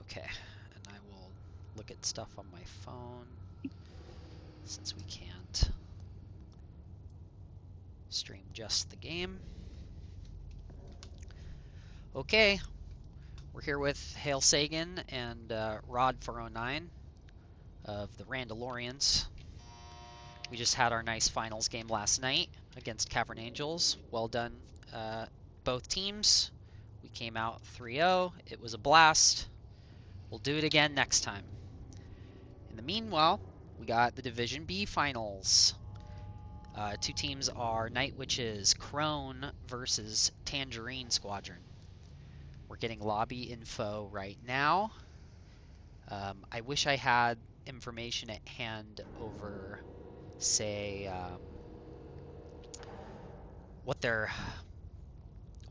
Okay, and I will look at stuff on my phone since we can't stream just the game. Okay, we're here with Hale Sagan and Rod409 of the Randalorians. We just had our nice finals game last night against Cavern Angels. Well done, both teams. We came out 3-0. It was a blast. We'll do it again next time. In the meanwhile, we got the Division B finals. Two teams are Night Witches Crone versus Tangerine Squadron. We're getting lobby info right now. I wish I had information at hand over, say, what their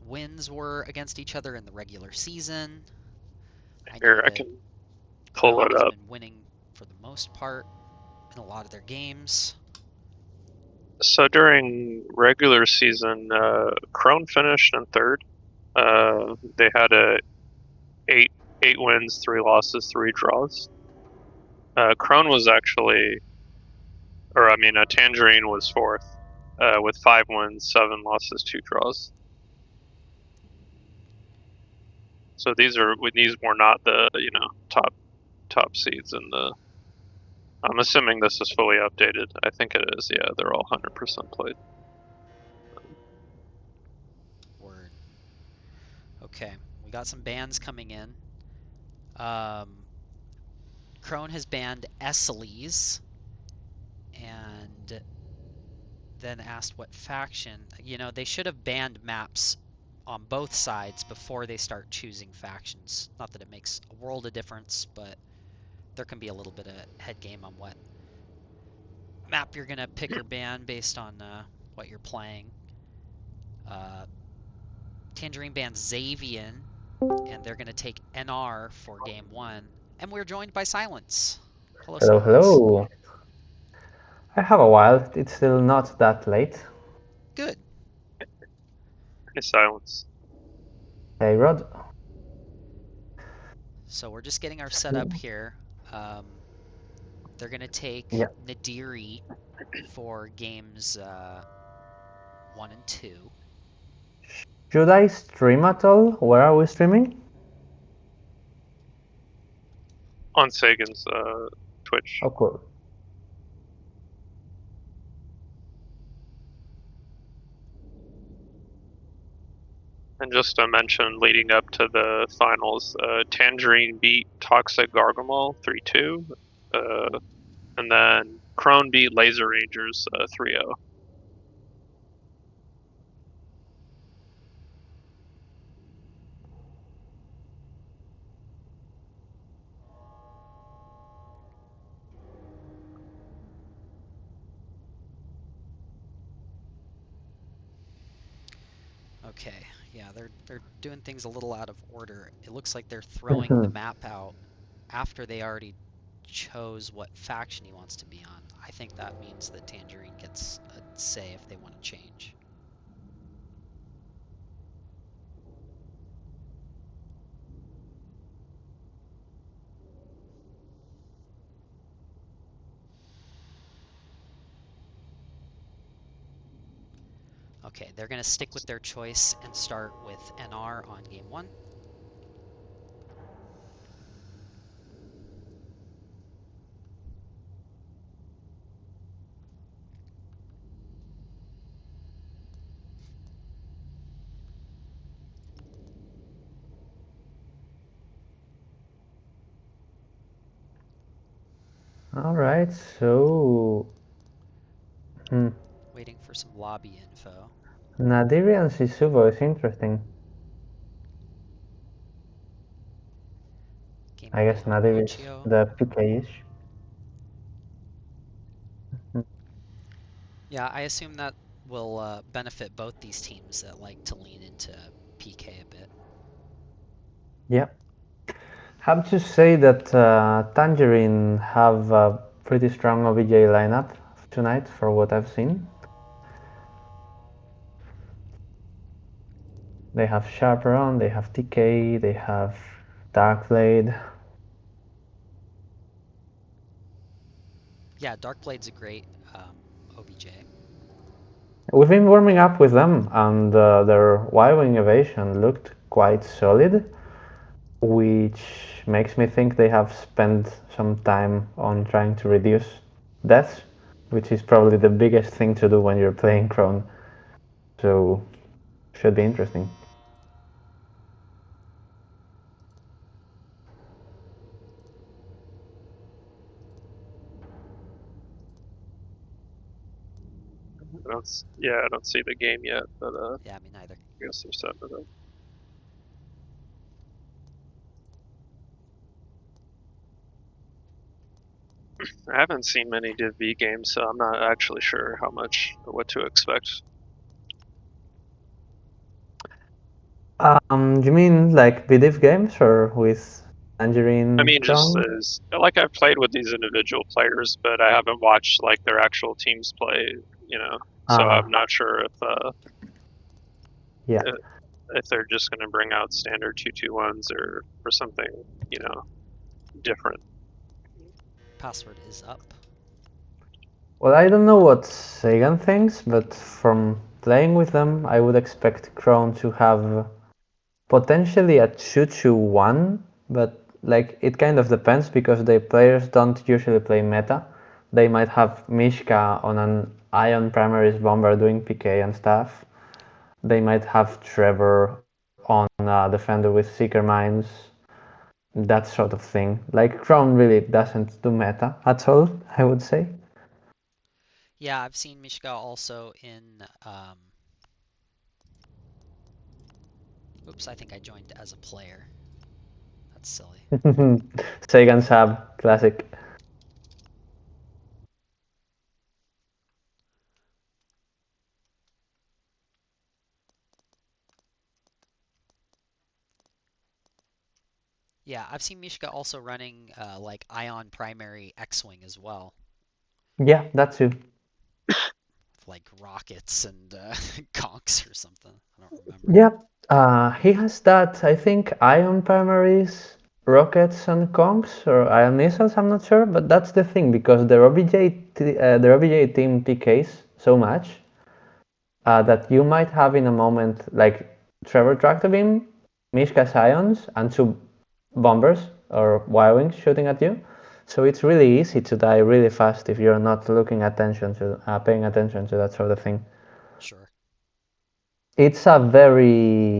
wins were against each other in the regular season. Here, I can pull Crone it has up. been winning for the most part in a lot of their games. So during regular season, Crone finished in third. They had eight wins, 3 losses, 3 draws. Crone was actually, Tangerine was fourth, with 5 wins, 7 losses, 2 draws. So these were not the top seeds in the. I'm assuming this is fully updated. I think it is. Yeah, they're all 100% played. Word. Okay, we got some bans coming in. Crone has banned SCLs and then asked what faction. You know, they should have banned maps on both sides before they start choosing factions. Not that it makes a world of difference, but there can be a little bit of head game on what map you're going to pick or ban based on what you're playing. Tangerine bans Xavian, and they're going to take NR for game 1. And we're joined by Silence. Hello, Hello, Silence. hello. I have a while. It's still not that late. Good. Hey, Silence. Hey, Rod. So we're just getting our setup here. They're going to take Nadiri for games 1 and 2. Should I stream at all? Where are we streaming? On Sagan's Twitch. Oh, cool. And just to mention, leading up to the finals, Tangerine beat Toxic Gargamel 3-2, and then Crone beat Laser Rangers 3-0. Okay, yeah, they're doing things a little out of order. It looks like they're throwing the map out after they already chose what faction he wants to be on. I think that means that Tangerine gets a say if they want to change. Okay, they're going to stick with their choice and start with NR on game 1. Alright, so... Waiting for some lobby info. Nadiri and Sisuvo is interesting. Game I guess Nadiri is the PK-ish. Yeah, I assume that will benefit both these teams that like to lean into PK a bit. Yeah. Have to say that Tangerine have a pretty strong OBJ lineup tonight for what I've seen. They have Chaperon, they have TK, they have Darkblade. Yeah, Darkblade's a great OBJ. We've been warming up with them, and their Y-wing evasion looked quite solid, which makes me think they have spent some time on trying to reduce deaths, which is probably the biggest thing to do when you're playing Crone. So, should be interesting. I don't see the game yet, but Yeah, me neither. I guess they're setting it up. I haven't seen many Div B games, so I'm not actually sure how much or what to expect. You mean like BDIF games or with I Tangerine mean, just Crone? as like I've played with these individual players, but I haven't watched like their actual teams play. You know, so I'm Uh-huh. not sure Yeah. if they're just going to bring out standard 2-2-1s or something, you know, different. Password is up. Well, I don't know what Sagan thinks, but from playing with them, I would expect Crone to have potentially a 2-2-1, but like it kind of depends because the players don't usually play meta. They might have Mishka on an Ion Primaries bomber doing PK and stuff. They might have Trevor on a defender with Seeker Mines, that sort of thing. Like Crown really doesn't do meta at all, I would say. Yeah, I've seen Mishka also in. Oops, I think I joined as a player. That's silly. Sagan Sab, classic. Yeah, I've seen Mishka also running like Ion Primary X-Wing as well, Yeah, that too. like rockets and conks or something. I don't remember. Yeah, he has that, I think, ion primaries, rockets and conks, or ion missiles, I'm not sure, but that's the thing, because the OBJ team PKs so much that you might have in a moment like Trevor Tractor Beam, Mishka Ions, and two bombers or Y-wings shooting at you. So it's really easy to die really fast if you're not paying attention to that sort of thing. Sure. It's a very,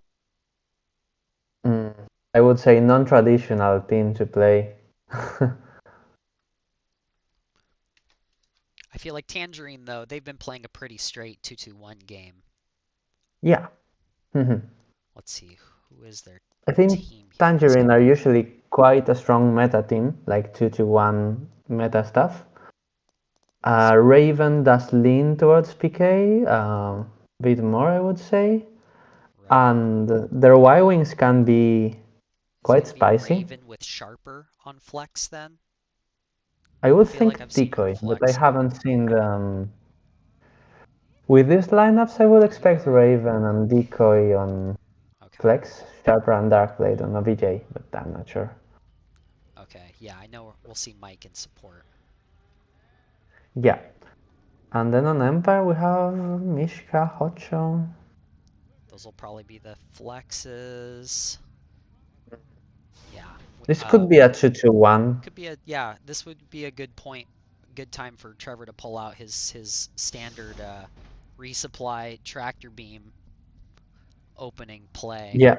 mm, I would say, non-traditional team to play. I feel like Tangerine though, they've been playing a pretty straight 2-2-1 game. Yeah. Mhm. Let's see, who is their I think team here? It's Tangerine gonna are be usually quite a strong meta team, like 2-1 meta stuff. Raven does lean towards PK a bit more, I would say. right. And their Y-Wings can be Is it quite gonna be spicy. Raven with Sharper on Flex then? I I would feel like think I've seen him Decoy, but I Flex. haven't seen them. With these lineups, I would expect Uh, Raven and Decoy on okay. Flex, Sharper and Darkblade on OBJ, but I'm not sure. Okay. Yeah, I know we'll see Mike in support. Yeah. And then on Empire we have Mishka, Hocho. Those will probably be the flexes. Yeah. This could be a 2-2-1. Could be a yeah. This would be a good point, good time for Trevor to pull out his standard resupply tractor beam opening play. Yeah,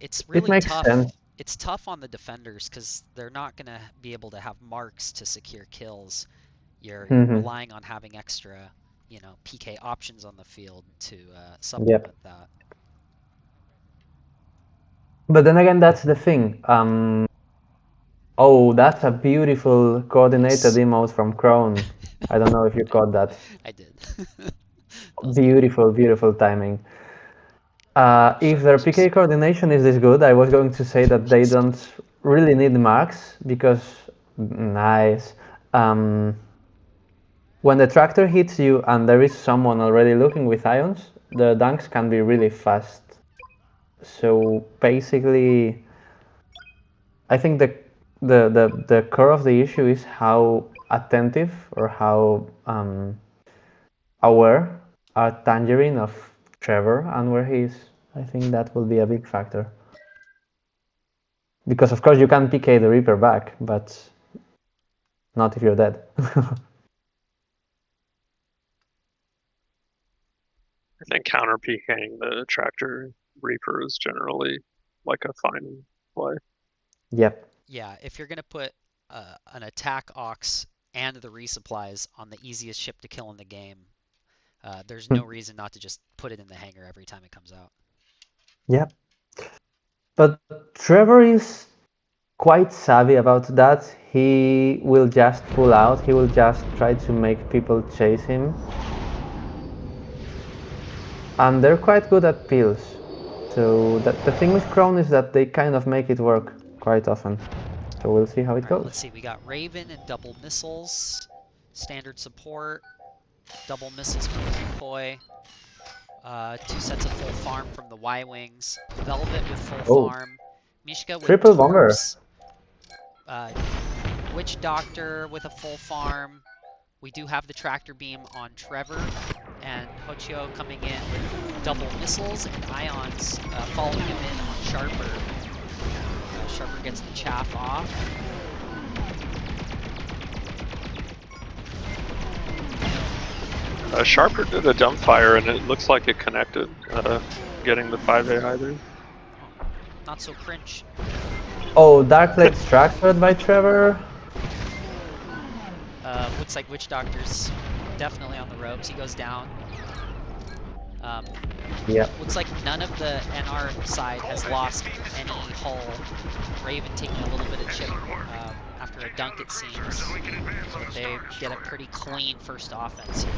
It's it really makes sense. tough. It's tough on the defenders because they're not gonna be able to have marks to secure kills. You're Hmm. relying on having extra, PK options on the field to Yep. supplement that. But then again, that's the thing. Oh, that's a beautiful coordinated Nice. emote from Crone. I don't know if you caught that. I did. That was good. Beautiful, beautiful timing. If their Those are PK smart. coordination is this good, I was going to say that they Just don't kidding. really need marks because, nice. Um, when the tractor hits you and there is someone already looking with ions, the dunks can be really fast. So basically, I think the core of the issue is how attentive or how aware are Tangerine of Trevor and where he is. I think that will be a big factor. Because of course you can PK the Reaper back, but not if you're dead. I think counter PKing the Tractor Reaper is generally like a fine play. Yep. Yeah, if you're gonna put an attack Ox and the resupplies on the easiest ship to kill in the game, there's no reason not to just put it in the hangar every time it comes out. Yep. But Trevor is quite savvy about that. He will just pull out. He will just try to make people chase him. And they're quite good at pills. So the thing with Crone is that they kind of make it work quite often. So we'll see how it Alright, goes. let's see. We got Raven and double missiles, standard support, double missiles from Decoy, 2 sets of full farm from the Y-Wings, Velvet with full Oh, farm, Mishka with triple bomber. Torps, Witch Doctor with a full farm. We do have the tractor beam on Trevor, and Hochio coming in with double missiles and ions, following him in on Sharper. Sharper gets the chaff off. Sharper did a jump fire and it looks like it connected, getting the 5 AI there. Not so cringe. Oh, Darkblade structured by Trevor. Looks like Witch Doctor's definitely on the ropes. He goes down. Yep. Looks like none of the NR side has lost any hull. Raven taking a little bit of chip after a dunk, it seems. But they get a pretty clean first offense here.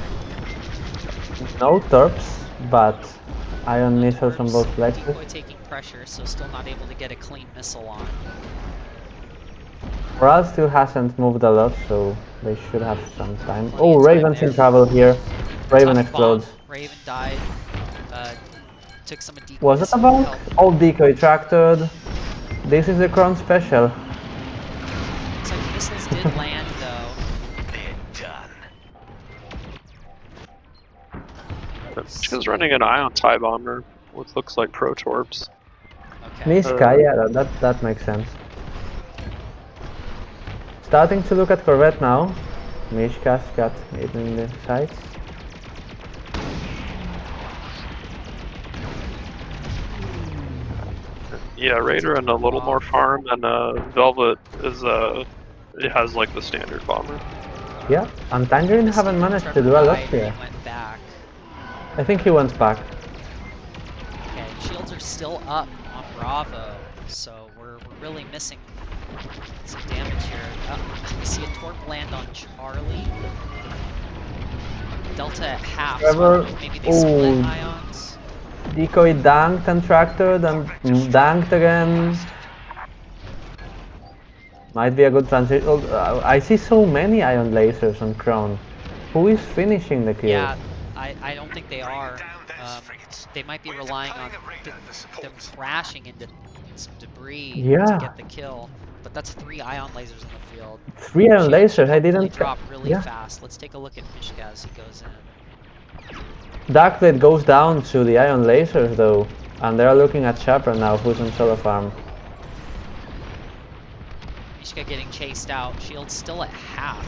No torps, but ion missiles on both flexes. Decoy taking pressure, so still not able to get a clean missile on. Morale still hasn't moved a lot, so they should have some time. Plenty Oh, of time Raven's there. in trouble here. Raven Tough bomb. explodes. Raven died. Took some of Was Decoy's it a bonk? health. Oh, Decoy tractored. This is the Crone special. Looks like missiles did land, though. She's running an ion tie bomber, which looks like Pro Torps. Okay. Mishka, yeah, that makes sense. Starting to look at Corvette now. Mishka's got it in the sights. Yeah, Raider and a little more farm, and Velvet is it has like the standard bomber. Yeah, and Tangerine haven't managed to do a lot here. He went back. I think he went back. Okay, shields are still up on Bravo, so we're really missing some damage here. We see a torp land on Charlie. Delta at half, so I don't know if maybe they split ions. Decoy danked and tractored and danked again. Might be a good transition. I see so many ion lasers on Crone. Who is finishing the kill? Yeah, I don't think they are. They might be relying on them crashing into some debris to get the kill. But that's 3 ion lasers in the field. 3 ion lasers, I didn't... drop really fast. Let's take a look at Mishka as he goes in. Darkblade goes down to the ion lasers though, and they're looking at Sharper now, who's on solo farm. Mishka getting chased out. Shield's still at half.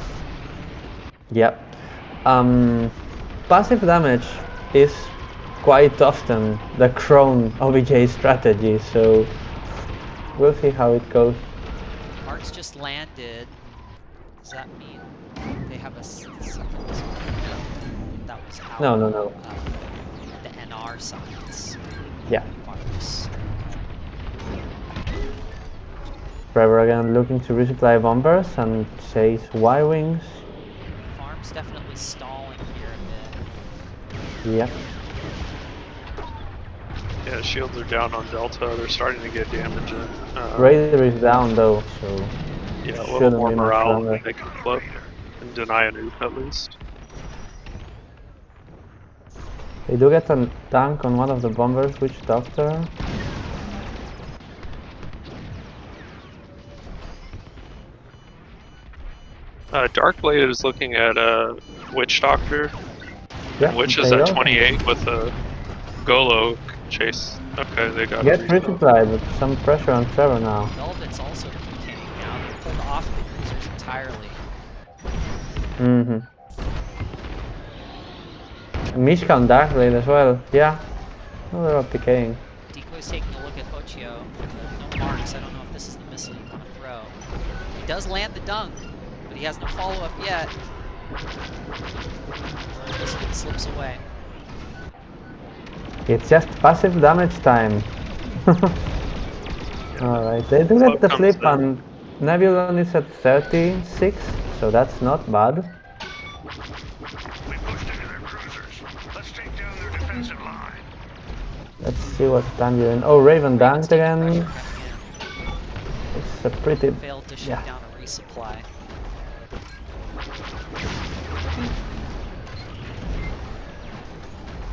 Yep. Passive damage is quite often the Crone OBJ strategy, so we'll see how it goes. Marks just landed. Does that mean they have a second? That was out. No. The NR sides. Yeah. Marks. Trevor again looking to resupply bombers and chase Y-Wings. Farm's definitely stalling here a bit. Yep. Yeah, shields are down on Delta. They're starting to get damage in. Raider is down though, so yeah, a little more morale. They can flip and deny a nuke at least. They do get a tank on one of the bombers, Witch Doctor. Darkblade is looking at Witch Doctor. Yeah, Witch is they at don't 28 with a Golo chase. Okay, they got a get refill. resupply, but some pressure on Trevor now. Velvet's also PKing now. They're pulled off the cruisers entirely. Mm-hmm. Mishka on Darkblade as well. Yeah. Oh, they're all PKing. Decoy's taking a look at Ochio. No marks. I don't know if this is the missile you want to throw. He does land the dunk, but he has no follow-up yet. This one slips away. It's just passive damage time. Alright, they do get the Comes flip, in. and Nebulon is at 36, so that's not bad. We pushed into their cruisers. Let's take down their defensive line. Let's see what Tangerine. Oh, Raven Raven's danked taking again. pressure coming in. It's a pretty. Failed to shoot Yeah. down a resupply.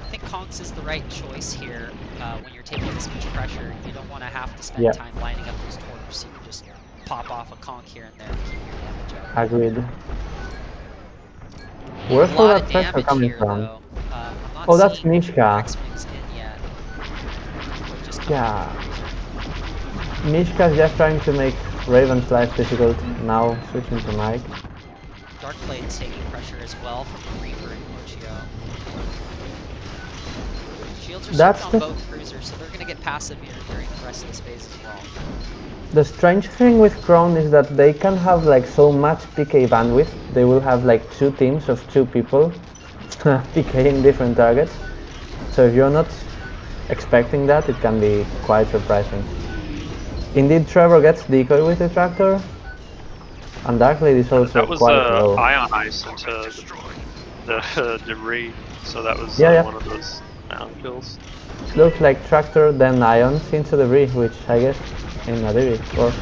I think Conks is the right choice here when you're taking this much pressure. You don't want to have to spend Yeah. time lining up those torps. You can just pop off a conk here and there and keep your damage up. Agreed. A Where's all lot that of pressure damage coming here, from? though. I'm not Oh, that's seeing Mishka. X-Wings in yet. Just Yeah. Mishka's just trying to make Raven's life difficult. Now switching to Mike. Darkblade's taking pressure as well from the Reaper and Ochio. Shields are That's soaked on the both cruisers, so they're going to get passive here during the rest of this phase as well. The strange thing with Crone is that they can have like so much PK bandwidth. They will have like two teams of two people PKing different targets. So if you're not expecting that, it can be quite surprising. Indeed, Trevor gets decoy with the tractor, and Darkblade is also That was quite low. ion ice into the debris, so that was Yeah, yeah. one of those down kills. Looks like tractor then ions into debris, which I guess in Nadiri, of course.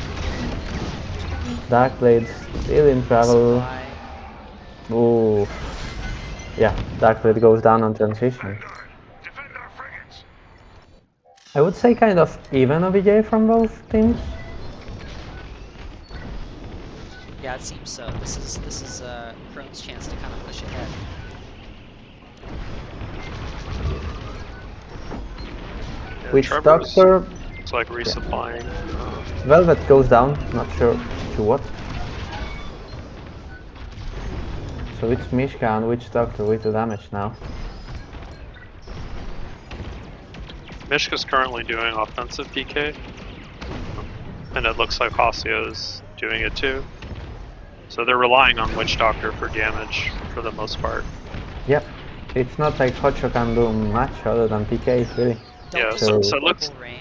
Darkblade still in trouble. Supply. Ooh. Yeah, Darkblade goes down on transition. Defend our frigates. I would say kind of even OBJ from both teams. Yeah, it seems so. This is Crone's chance to kind of push ahead. Yeah, Which Trevor's Doctor? it's like resupplying. Velvet goes down, not sure to what. So it's Mishka and Witch Doctor with the damage now. Mishka's currently doing offensive PK, and it looks like Hossio is doing it too. So they're relying on Witch Doctor for damage for the most part. Yep. It's not like Hocho can do much other than PK, really. Yeah, Delta's so in it looks full range.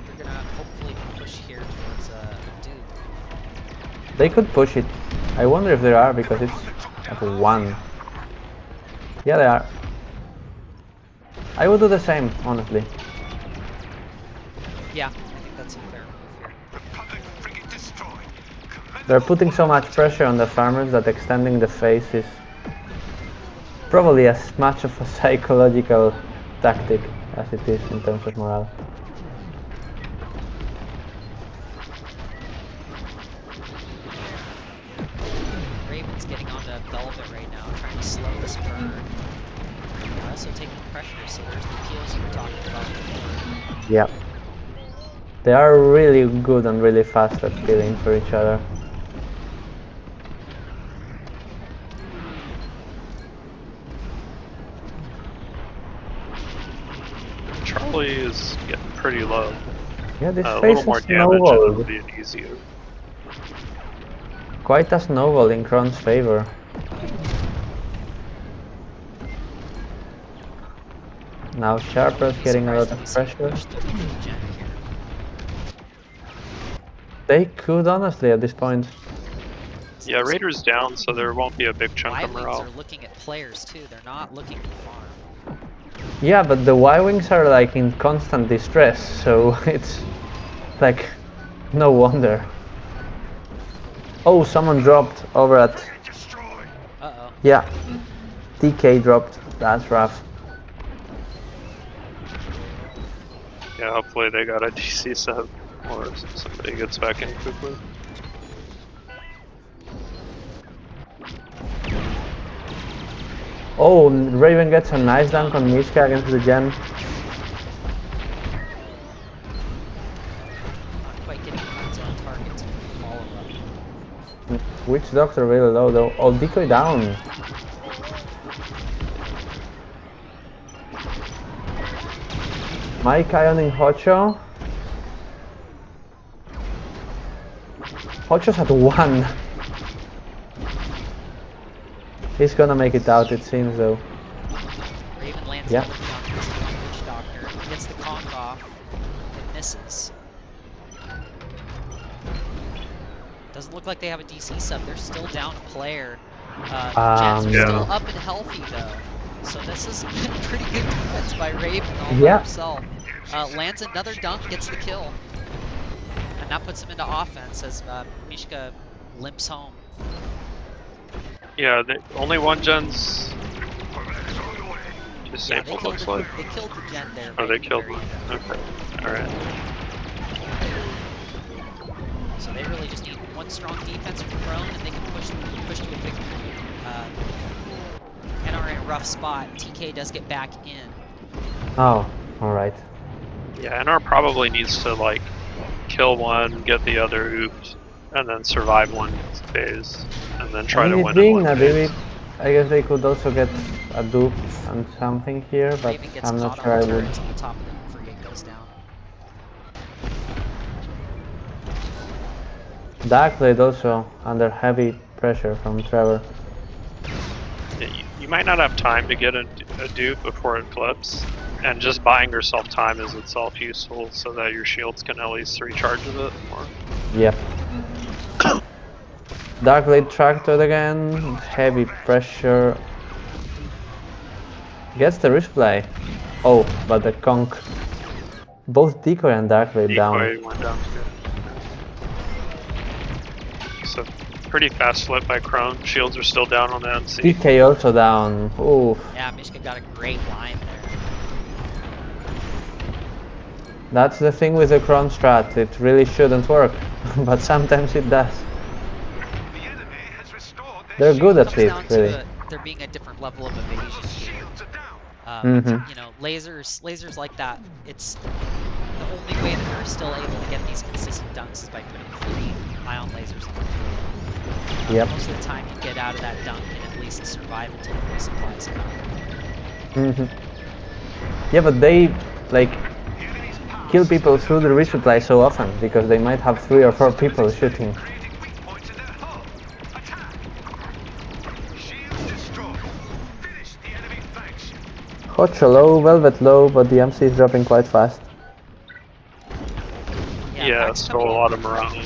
They're gonna hopefully push here towards Duke. They could push it. I wonder if they are because it's at 1. Yeah, they are. I would do the same, honestly. Yeah, I think that's a fair move here. Republic frigate destroyed. They're putting so much pressure on the farmers that extending the phase is probably as much of a psychological tactic as it is in terms of morale. Raven's getting onto Velvet right now, trying to slow this burn. They're also taking pressure, so there's the peels you were talking about before. Yeah. They are really good and really fast at peeling for each other. Charlie is getting pretty low. Yeah, this A phase little more is damage and it'll snowballed. be an easier. Quite a snowball in Crone's favor. Now Sharper's getting a lot of pressure. They could honestly at this point. Yeah, Raider's down, so there won't be a big chunk of Y-Wings morale. are looking at players too, they're not looking to farm. Yeah, but the Y-Wings are like in constant distress, so it's like no wonder. Oh, someone dropped over at... Uh-oh. Yeah, TK dropped, that's rough. Yeah, hopefully they got a DC sub or somebody gets back in quickly. Oh, Raven gets a nice dunk Dunk. on Mishka against the Gen. Not quite getting the red zone target to follow up. Witch Doctor really low though. Oh, decoy down. Mike ioning Hocho. Hocho's at 1. He's gonna make it out, it seems though. Raven lands Yeah. another dunk this time on Witch Doctor. Gets the conk off. It misses. Doesn't look like they have a DC sub. They're still down a player. Gens are still up and healthy though. So this is pretty good defense by Raven all by Yeah. himself. Lands another dunk, gets the kill. And that puts him into offense as Mishka limps home. Yeah, only one Gen's Yeah, disabled, looks like. they killed the Gen there. Oh, right they at the killed very one. end. Okay. Alright. So they really just need one strong defense from Crone, and they can push to a victory. And are in a rough spot. TK does get back in. Oh, alright. Yeah, NR probably needs to, like, kill one, get the other oofed, and then survive one phase, and then try to It's win in being one a phase. baby. I guess they could also get a dupe and something here, but Raven gets I'm not caught sure on I the would. turrets, and the top of the frigate goes down. Darkblade also under heavy pressure from Trevor. You might not have time to get a dupe before it flips, and just buying yourself time is itself useful so that your shields can at least recharge a bit more. Yep. Darkblade tracked it again. Heavy pressure. Gets the resupply. Oh, but the conk. Both Decoy and Darkblade down. Decoy went down too. So pretty fast flip by Crone. Shields are still down on the MC. DK also down. Oof. Yeah, Mishka got a great line there. That's the thing with the Crone strat. It really shouldn't work, but sometimes it does. The enemy has restored their They're good It at comes it, down really. to there being a different level of evasion here. shields are down. You know, lasers like that. It's the only way that they're still able to get these consistent dunks is by putting 3 ion lasers on the field. Yep. Most of the time, you get out of that dunk and at least survive until the resupplies come. Yeah, but they like The enemy's power kill system people is through the under attack. resupply so often because they might have 3 or 4 System is people extended, shooting. creating weak points in their hull. Attack! Shields destroyed. Finish the enemy flagship. Hocho low, Velvet low, but the MC is dropping quite fast. Yeah, Packs still coming a in, lot of but Marana. not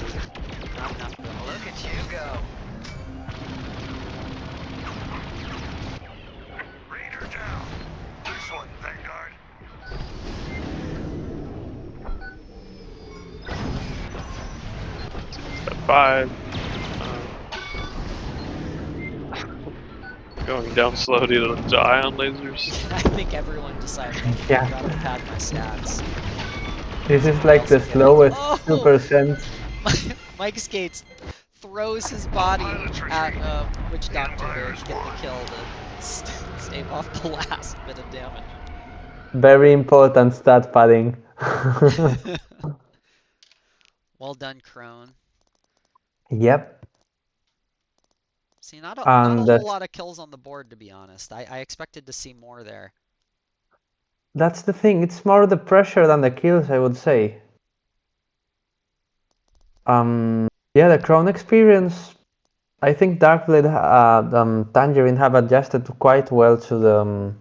enough. Look at you go. Raider down. Nice one, Vanguard. Step 5. Going down slow due to ion lasers. I think everyone decided I Yeah. gotta pad my stats. This is Everybody like else the will get it. slowest Oh! 2%. Mike Skates throws his body Pilots at retreat. Witch The Doctor Empire to is get the won. kill to stave off the last bit of damage. Very important stat padding. Well done, Crone. Yep. See, not a And whole lot of kills on the board, to be honest. I expected to see more there. that's the thing. It's more the pressure than the kills, I would say. Yeah, the Crone experience. I think Darkblade, Tangerine have adjusted quite well to the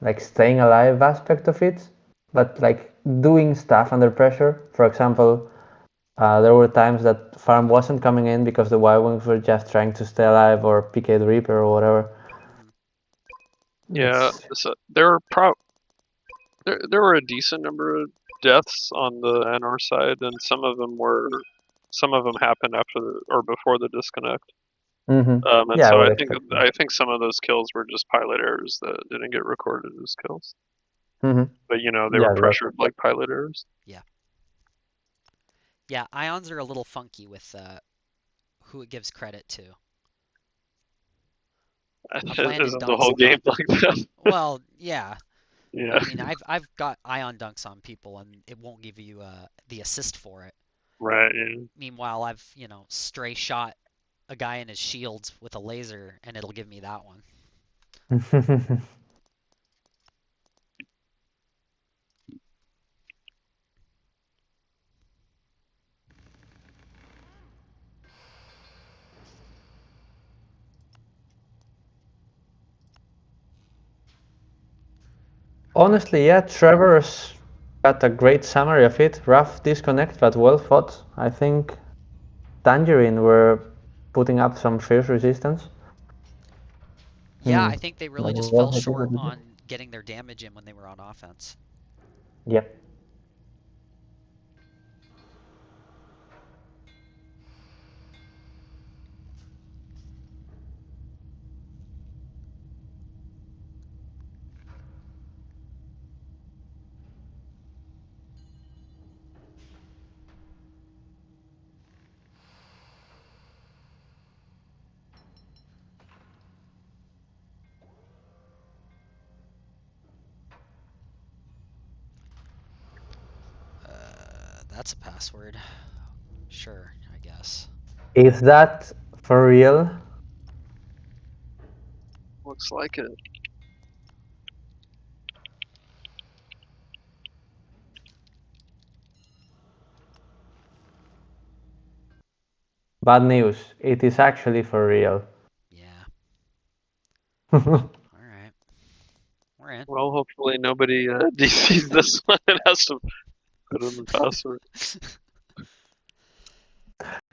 like staying alive aspect of it, but like doing stuff under pressure. For example, there were times that farm wasn't coming in because the Y-Wings were just trying to stay alive or PK the Reaper or whatever. Yeah, so there were a decent number of deaths on the NR side, and some of them happened after or before the disconnect. And Yeah, I so would I expect that. think some of those kills were just pilot errors that didn't get recorded as kills. Mm-hmm. But they Yeah, were pressured like pilot errors. Yeah. Yeah, ions are a little funky with who it gives credit to. I've landed Isn't the dunks whole a game couple. like that? Well, yeah. Yeah. I mean, I've got ion dunks on people, and it won't give you the assist for it. Right. Yeah. Meanwhile, I've stray shot a guy in his shields with a laser, and it'll give me that one. Honestly, yeah, Trevor's got a great summary of it. Rough disconnect, but well fought. I think Tangerine were putting up some fierce resistance. Yeah, I think they really But just well, fell I think short that on getting their damage in when they were on offense. Yep. That's a password. Sure, I guess. Is that for real? Looks like it. Bad news. It is actually for real. Yeah. All right. We're in. Well, hopefully nobody DCs this one and has to put in the password.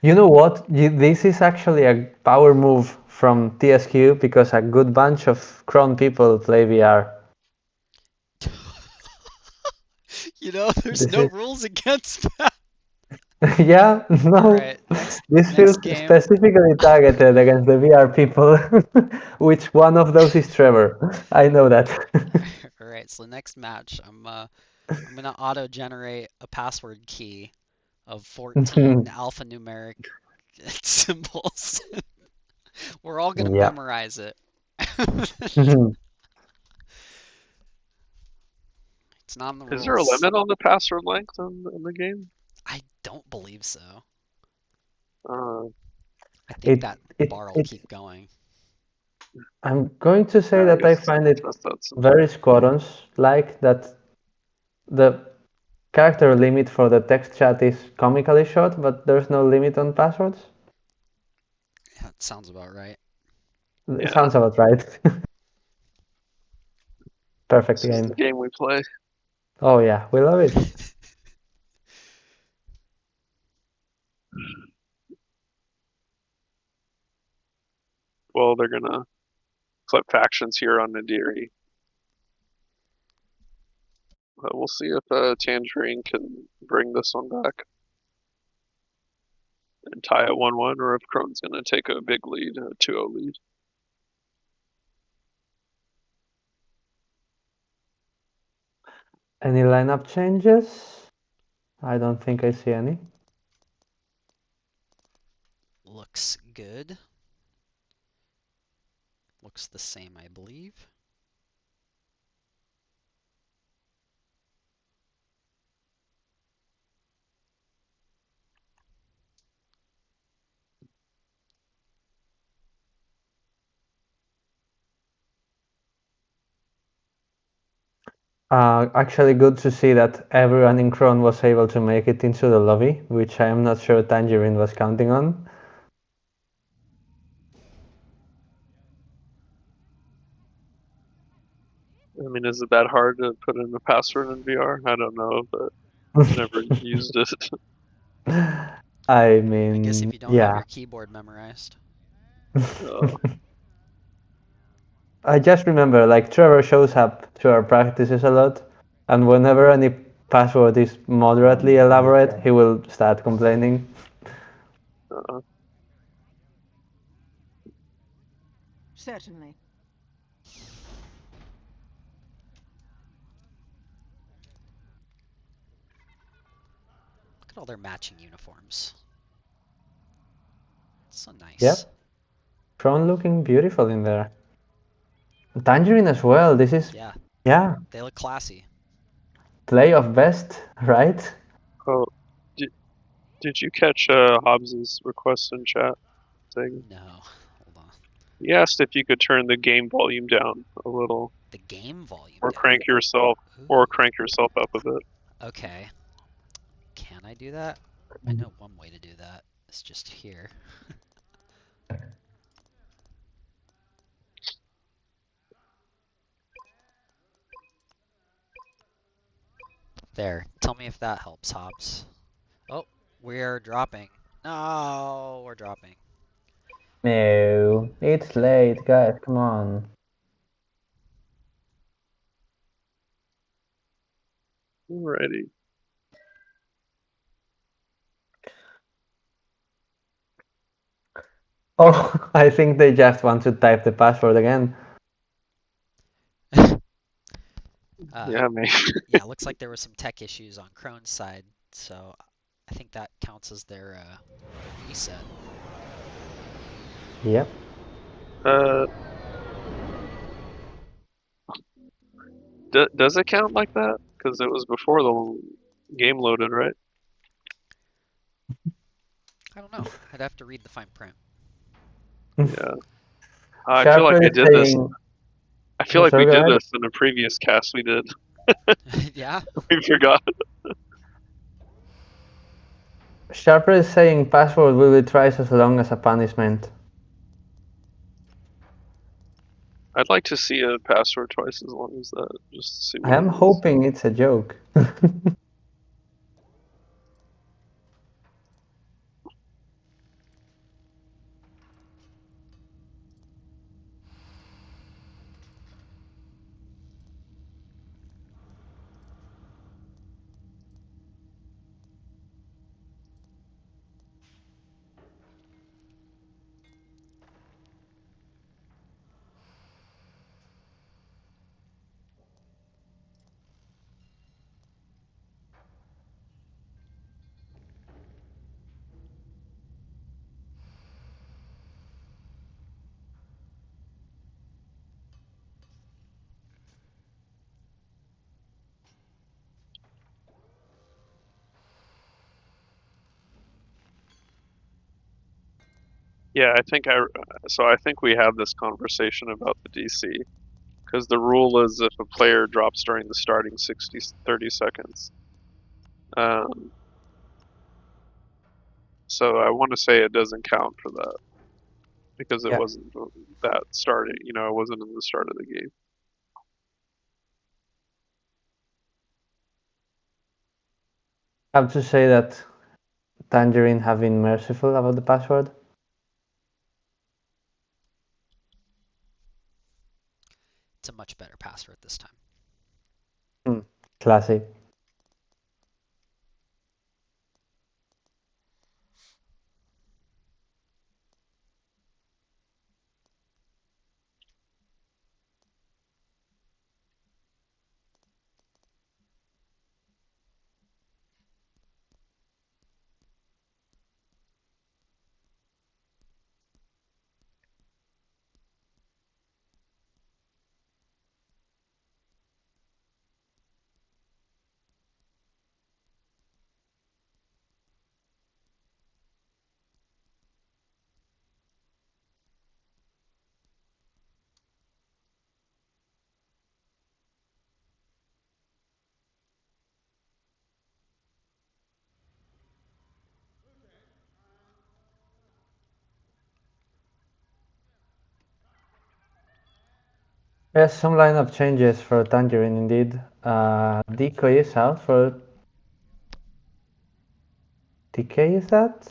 You know what? This is actually a power move from TSQ because a good bunch of Crone people play VR. There's This no is rules against that. yeah, All no. right, next This next feels game. specifically targeted against the VR people. Which one of those is Trevor? I know that. All right, so next match, I'm gonna auto generate a password key of 14 alphanumeric symbols. We're all gonna Yeah. memorize it. It's not in the Is there a rules. limit on the password length in the game? I don't believe so. Uh, I think It that it bar will it keep going. I'm going to say I that I guess find it that's very Squadrons like that the character limit for the text chat is comically short, but there's no limit on passwords. That sounds about right. It yeah. sounds about right. Perfect This is the game. game we play. Oh yeah, we love it. Well, they're gonna flip factions here on Nadiri. But we'll see if Tangerine can bring this one back and tie it 1-1, or if Crone's gonna take a big lead, a 2-0 lead. Any lineup changes? I don't think I see any. Looks good. Looks the same, I believe. Actually good to see that everyone in Crone was able to make it into the lobby, which I am not sure Tangerine was counting on. I mean, is it that hard to put in a password in VR? I don't know, but never used it. I I guess if mean, you don't have yeah. your keyboard memorized. Uh, I just remember, like, Trevor shows up to our practices a lot, and whenever any password is moderately elaborate, he will start complaining. uh, Certainly. Look at all their matching uniforms. It's so nice. Yep. Crone looking beautiful in there. Tangerine as well. This is, Yeah, yeah, they look classy. play of best, right? Oh, did you catch Hobbs's request in chat? Saying No, hold on. he asked if you could turn the game volume down a little, The game volume or down. crank yourself up a bit. Okay. Can I do that? I know one way to do that. It's just here. There. Tell me if that helps, Hobbs. Oh, we're dropping. No, we're dropping. No, it's late, guys. Come on. Alrighty. Oh, I think they just want to type the password again. Yeah, maybe. Yeah, looks like there were some tech issues on Crone's side, so I think that counts as their reset. Yep. Uh, does it count like that? Because it was before the game loaded, right? I don't know. I'd have to read the fine print. Yeah. I feel like Sharper I is did this. saying, I feel like we sorry, go did ahead. this in a previous cast we did. Yeah? We forgot. Sharper is saying password will be twice as long as a punishment. I'd like to see a password twice as long as that, just to see I what am it is. hoping it's a joke. Yeah, I think we have this conversation about the DC because the rule is if a player drops during the starting 30 seconds. Um, so I want to say it doesn't count for that because it Yeah. wasn't that starting. It wasn't in the start of the game. I have to say that Tangerine have been merciful about the password. It's a much better password this time. Classic. Yes, some lineup changes for Tangerine indeed. Decoy is out for TK, is that?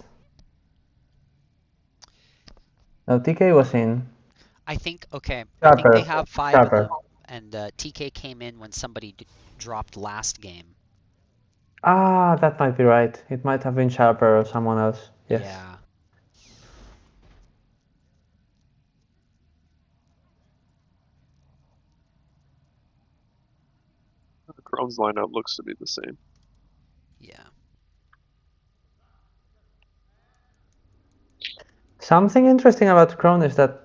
No, TK was in. I think, okay, I think they Sharper. have 5 of Sharper. them, and TK came in when somebody dropped last game. Ah, that might be right. It might have been Sharper or someone else. Yes. Yeah. Crone's lineup looks to be the same. Yeah. Something interesting about Crone is that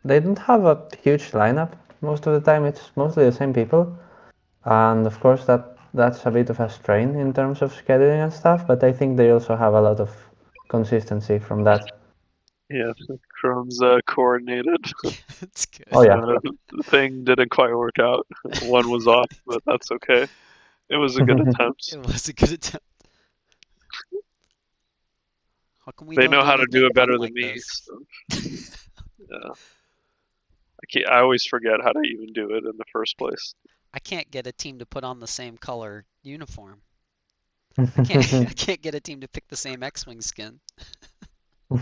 they don't have a huge lineup. most of the time it's mostly the same people, and of course that's a bit of a strain in terms of scheduling and stuff. But I think they also have a lot of consistency from that. Yeah, Crone's coordinated. It's good. Oh yeah. The thing didn't quite work out. One was off, but that's okay. It was a good attempt. It was a good attempt. How come we They don't know do how to do anything it better fun than like me. this? So, yeah. I always forget how to even do it in the first place. I can't get a team to put on the same color uniform. I can't get a team to pick the same X-Wing skin.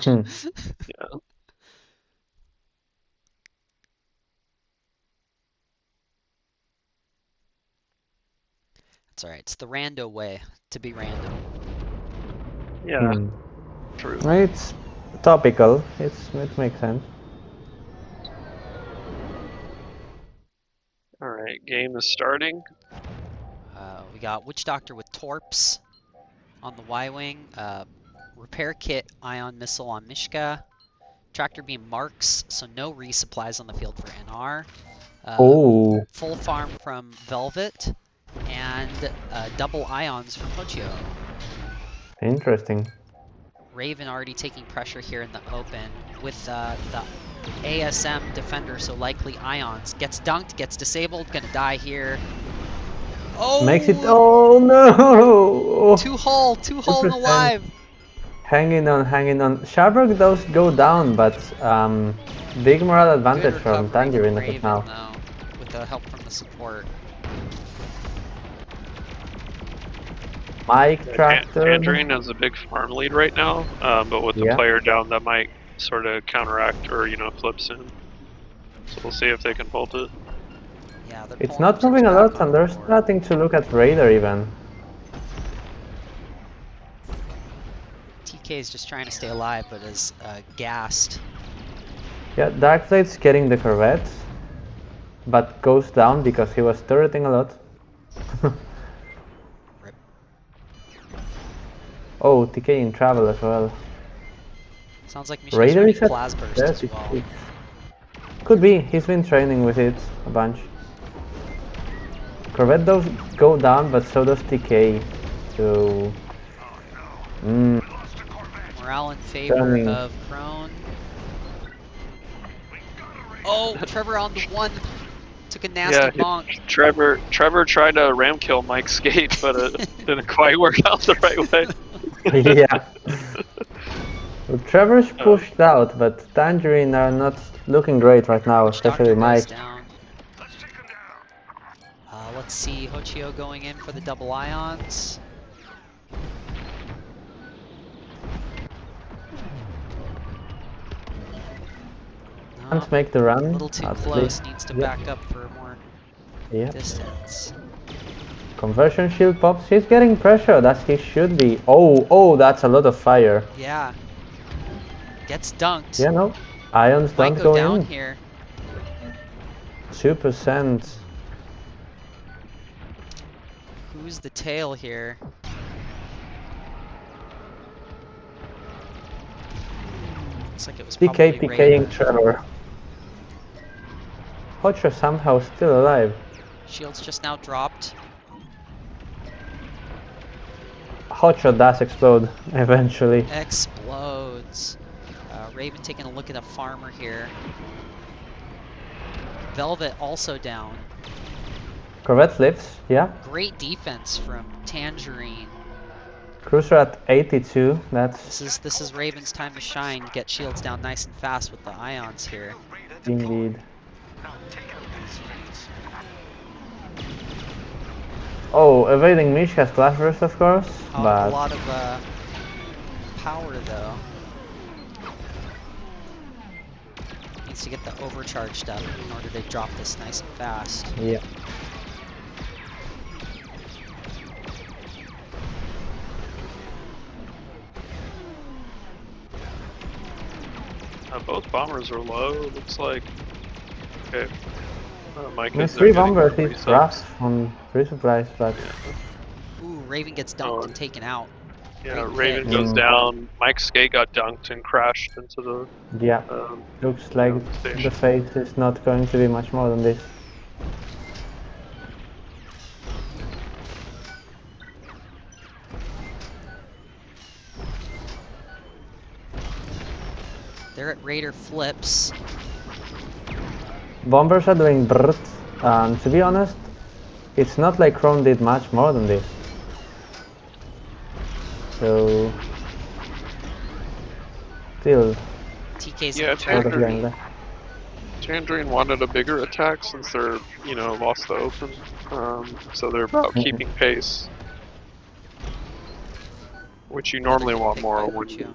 Yeah. It's alright. It's the rando way to be random. Yeah. True. It's topical. It makes sense. All right, game is starting. We got Witch Doctor with Torps on the Y-Wing. Repair Kit Ion Missile on Mishka. Tractor Beam Marks, so no resupplies on the field for NR. Oh, Full farm from Velvet. And double ions from Hochio. interesting. Raven already taking pressure here in the open with the ASM defender, so likely ions. Gets dunked, gets disabled, gonna die here. Oh! Makes it. Oh no! Two hull and 2%. alive! Hanging on, hanging on. Sharberg does go down, but big moral Good advantage from recovery from Tangerine as of Raven, now. though, with the help from the support. Mike Yeah, Tractor. Tangerine has a big farm lead right now, but with the Yeah. player down, that might sort of counteract or flip soon. So we'll see if they can hold it. Yeah, they're It's pulling not troops moving a back lot, and onto the they're board. starting to look at Raider even. TK is just trying to stay alive, but is gassed. Yeah, Darkblade's getting the Corvette, but goes down because he was turreting a lot. Rip. Oh, TK in travel as well. Sounds like Mishka's Raider running is at Plasburst as 36. well. Could be, he's been training with it a bunch. Corvette does go down, but so does TK. So... Lost a Corvette. Morale in favor Coming. of Crone. We got a Raider. Oh, Trevor on the one. Took a nasty Yeah, bonk. Trevor tried to ram kill Mike's skate, but it didn't quite work out the right way. Yeah. Well, Trevor's Oh. pushed out, but Tangerine are not looking great right now, Witch especially Doctor goes Mike. down. Let's take him down. Let's see, Hochio going in for the double ions. Can't make the run. A little too at close, least. needs to Yep. back up for more Yep. distance. Conversion shield pops. He's getting pressured as he should be. Oh, that's a lot of fire. Yeah. Gets dunked. Yeah, no. Ions Might don't go go down in. here. 2%. Who's the tail here? Looks like it was probably TK PKing Raven. Trevor. Hodger somehow still alive. Shields just now dropped. Hotshot does explode eventually. Explodes. Raven taking a look at a farmer here. Velvet also down. Corvette flips, yeah. Great defense from Tangerine. Cruiser at 82. That's This is Raven's time to shine. Get shields down nice and fast with the ions here. Raider deployed. indeed. Now take out these fleets. Oh, evading Mishka's flash burst, of course. A But lot of power though. Needs to get the overcharged up in order to drop this nice and fast. yeah. Both bombers are low. Looks like okay. Mike I mean, is 3 getting bombers some is resubs. rough on resupplies, but Ooh, Raven gets dunked and taken out. Yeah, Great Raven pick. goes down. Mike Skate got dunked and crashed into the Yeah, looks like the station. fate is not going to be much more than this. They're at Raider flips. Bombers are doing brrrt, and to be honest, it's not like Crone did much more than this. So, still, TK's Yeah, in a lot of game Tangerine. left. Tangerine wanted a bigger attack since they're, lost the open. So they're about keeping pace. Which you Another normally good want pick more by when Puccio.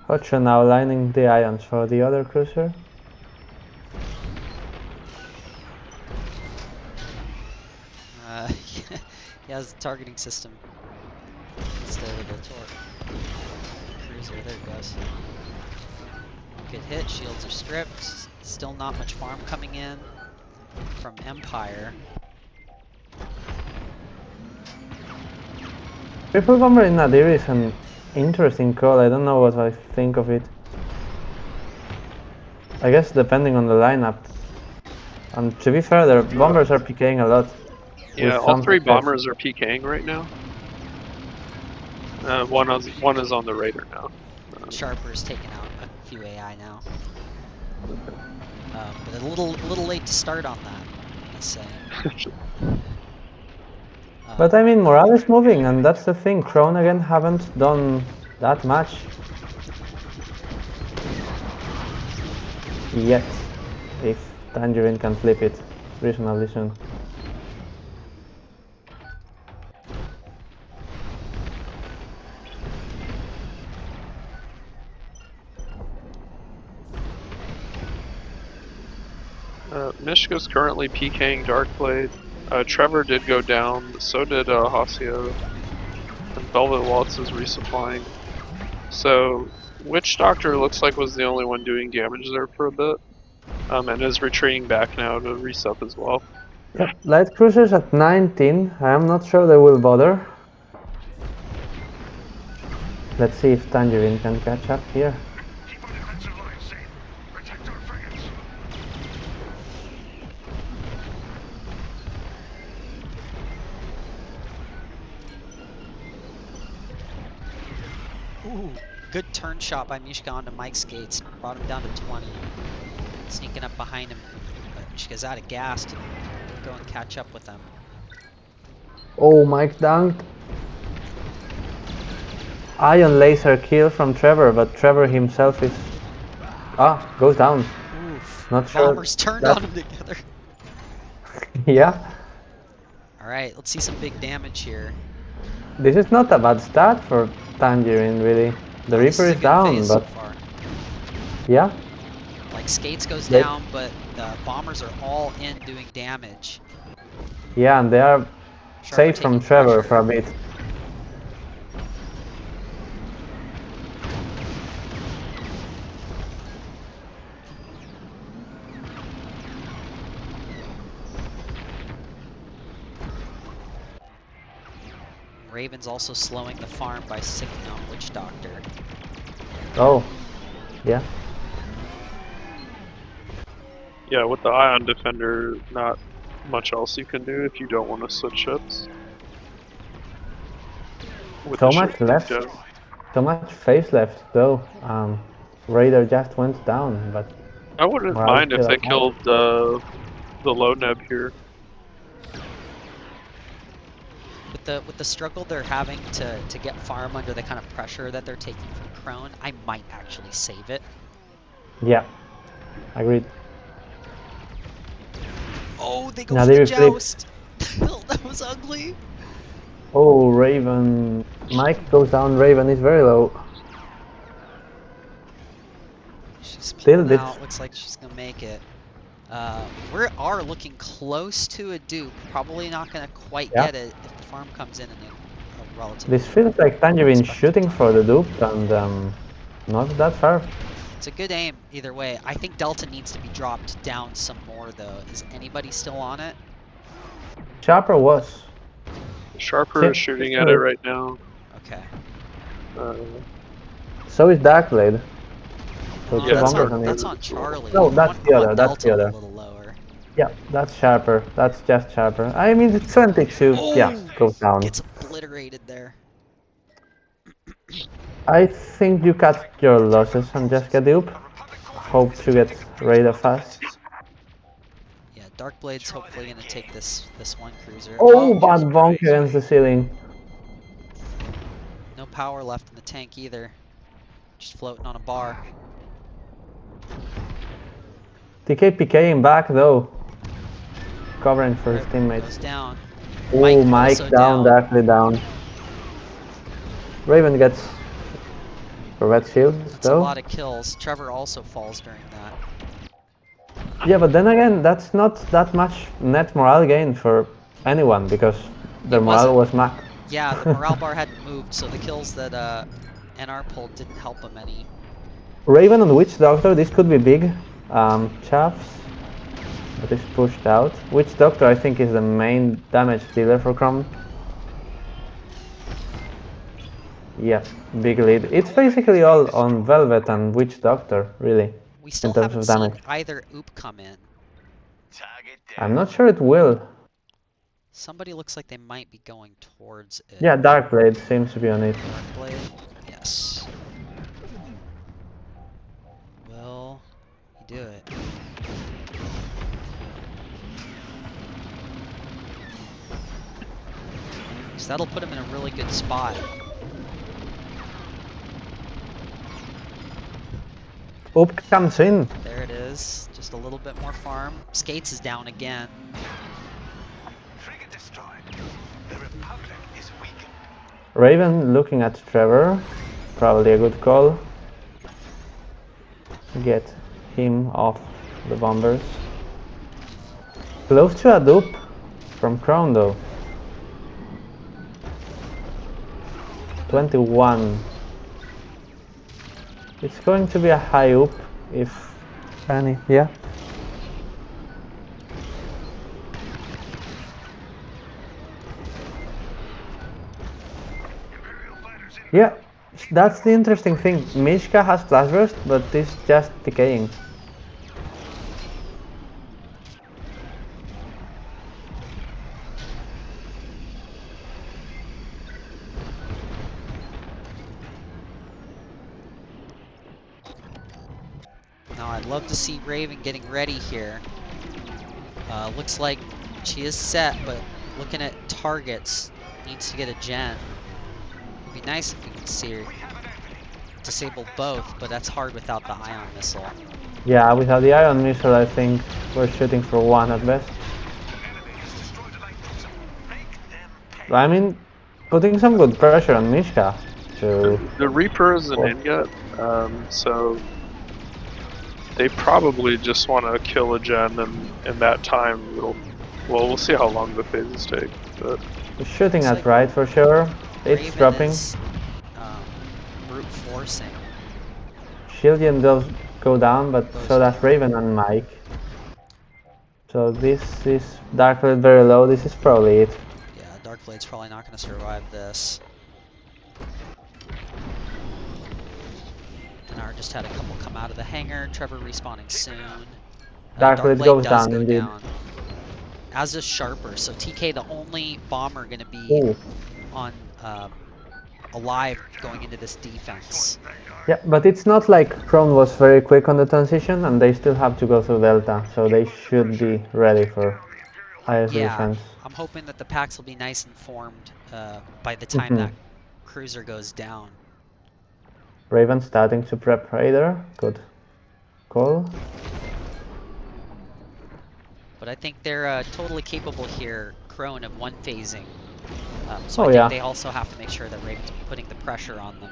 Hocho now lining the ions for the other cruiser. He has the targeting system instead of the cruiser. There it goes. Good hit. Shields are stripped. Still not much farm coming in from Empire. Triple bomber in Nadir is an interesting call. I don't know what I think of it. I guess depending on the lineup. And to be fair, their bombers are PKing a lot. Yeah, with all some three success. bombers are PKing right now. One is on the Raider now. Sharper's taken out a few AI now. But a little late to start on that, I must say. But I mean, morale is moving, and that's the thing. Crone again haven't done that much yet. If Tangerine can flip it reasonably soon. Mishka's currently PKing Darkblade. Trevor did go down, so did Hasio. And Velvet Waltz is resupplying. So, Witch Doctor looks like was the only one doing damage there for a bit. And is retreating back now to resup as well. Yep, light cruisers at 19. I'm not sure they will bother. Let's see if Tangerine can catch up here. Keep our defensive lines safe. Protect our frigates. Ooh, good turn shot by Mishka onto Mike's gates. Brought him down to 20. Sneaking up behind him. But Mishka's out of gas to go and catch up with them. Oh, Mike dunked. Ion laser kill from Trevor, but Trevor himself is... goes down. Oof. Not The sure. bombers turned on him together. Yeah. Alright, let's see some big damage here. This is not a bad start for Tangerine, really. The Oh, this Reaper is a is good down, phase but so far. yeah. Like, Skates goes They- down, but the bombers are all in doing damage. Yeah, and they are Sharper safe from taking Trevor pressure. for a bit. Raven's also slowing the farm by sicking on Witch Doctor. Oh, yeah. Yeah, with the Ion Defender, not much else you can do if you don't want to switch ships. With So the much ship being left. down. So much phase left, though. Raider just went down, but I wouldn't morale is mind if still they at high. killed the low neb here. With the struggle they're having to get farm under the kind of pressure that they're taking from Crone, I might actually save it. Yeah, agreed. Oh, they go Now for they the reflip. joust! Oh, that was ugly! Oh, Raven. Mike goes down, Raven is very low. She's Still pulling this. out, looks like she's gonna make it. We are looking close to a dupe. Probably not gonna quite Yeah. get it if the farm comes in a relatively This feels like Tangerine respectful shooting time. for the dupe, and not that far. It's a good aim either way. I think Delta needs to be dropped down some more though. Is anybody still on it? Sharper was. Sharper is shooting at it right now. Okay. So is Darkblade. So No, two Yeah, bombers on that's you. on Charlie. No, I that's want, the I other. want That's Delta the other. a little lower. Yeah, that's Sharper. That's just Sharper. I mean, it's 22. Yeah, goes down. Gets obliterated there. I think you cut your losses and just get the oop. Hope to get radar fast. Yeah, Darkblade's hopefully gonna take this one cruiser. Oh, bad bonk against the ceiling. No power left in the tank either. Just floating on a bar. TK PKing back though. Covering for his Goes teammates. down. Oh, Mike Mike also down, Darkly down. Raven gets red shields That's a though. lot of kills. Trevor also falls during that. Yeah, but then again, that's not that much net morale gain for anyone because their morale was max. Yeah, the morale bar hadn't moved, so the kills that NR pulled didn't help him any. Raven on Witch Doctor, this could be big. Chaffs, but is pushed out. Witch Doctor, I think, is the main damage dealer for Crone. Yeah, big lead. It's basically all on Velvet and Witch Doctor, really, We in still terms haven't of seen damage. either oop come in. I'm not sure it will. Somebody looks like they might be going towards it. Yeah, Darkblade seems to be on it. Darkblade? Yes. Will he do it? Because that'll put him in a really good spot. Oop comes in. There it is. Just a little bit more farm. Skates is down again. Frigate destroyed. The Republic is weakened. Raven looking at Trevor. Probably a good call. Get him off the bombers. Close to a dupe from Crone though. 21. It's going to be a high oop if any, yeah. Yeah, that's the interesting thing. Mishka has flash burst, but it's just decaying. Now I'd love to see Raven getting ready here. Looks like she is set, but looking at targets, needs to get a gen. It'd be nice if we could see her disable both, but that's hard without the ion missile. Yeah, without the ion missile, I think we're shooting for one at best. I mean, putting some good pressure on Mishka. So The Reaper is an ingot, so they probably just want to kill a gen, and in that time, we'll see how long the phases take. But shooting Looks at like right for sure. It's Raven dropping. is brute forcing. Shildian does go down, but Goes so does down. Raven and Mike. So this is Darkblade very low. This is probably it. Yeah, Darkblade's probably not going to survive this. NR just had a couple come out of the hangar. Trevor respawning soon. Darkblade Darkblade goes does down go indeed. down. As is Sharper, so TK the only bomber going to be Ooh. on alive going into this defense. Yeah, but it's not like Crone was very quick on the transition, and they still have to go through Delta, so they should be ready for higher defense. I'm hoping that the packs will be nice and formed by the time that cruiser goes down. Raven starting to prep Raider. Good call. But I think they're totally capable here, Crone, of one phasing. So Oh I yeah. think they also have to make sure that Raven's putting the pressure on them.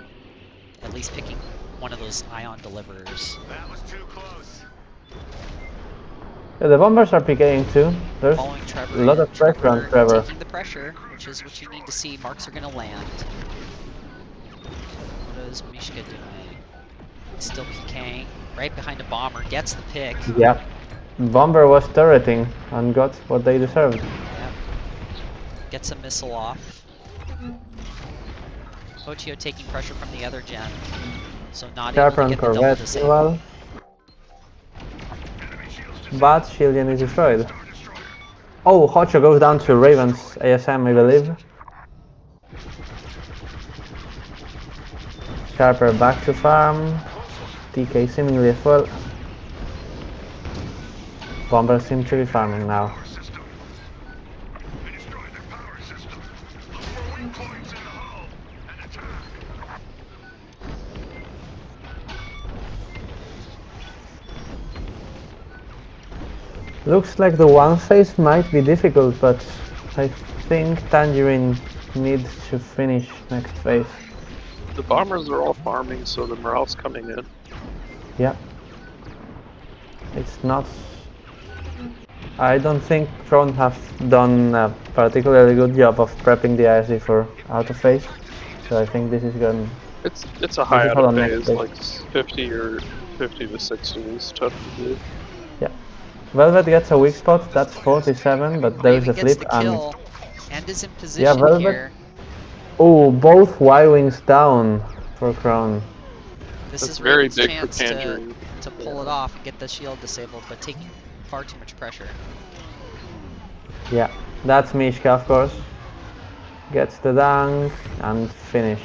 At least picking one of those ion deliverers. That was too close. Yeah, the bombers are PKing too. There's Following Trevor a lot in, of pressure on Trevor. taking the pressure, which is what you need to see. Marks are going to land. What is Mishka doing? Still PKing. Right behind a bomber. Gets the pick. Yeah. Bomber was turreting and got what they deserved. Yep. Gets a missile off. Ochio taking pressure from the other gen. So not able Sharper to on get the double Corvette disable. well, but Shillian is destroyed. Oh, Hocho goes down to Raven's ASM, I believe. Sharper back to farm. TK seemingly as well. Bomber seem to be farming now. Looks like the one phase might be difficult, but I think Tangerine needs to finish next phase. The bombers are all farming, so the morale's coming in. Yeah. It's not... I don't think Crone have done a particularly good job of prepping the ISD for out of phase. So I think this is going... It's a This high is out all of on next phase, phase. like 50 or 50 to 60 is tough to do. Yeah. Velvet gets a weak spot, that's 47, but there is Raven the gets flip the and... kill and is in Yeah, position Velvet... here. Oh, both Y-Wings down for Crone. This That's is very Raven's big for chance Tangerine. to pull it off and get the shield disabled, but taking far too much pressure. Yeah, that's Mishka, of course. Gets the dunk and finish.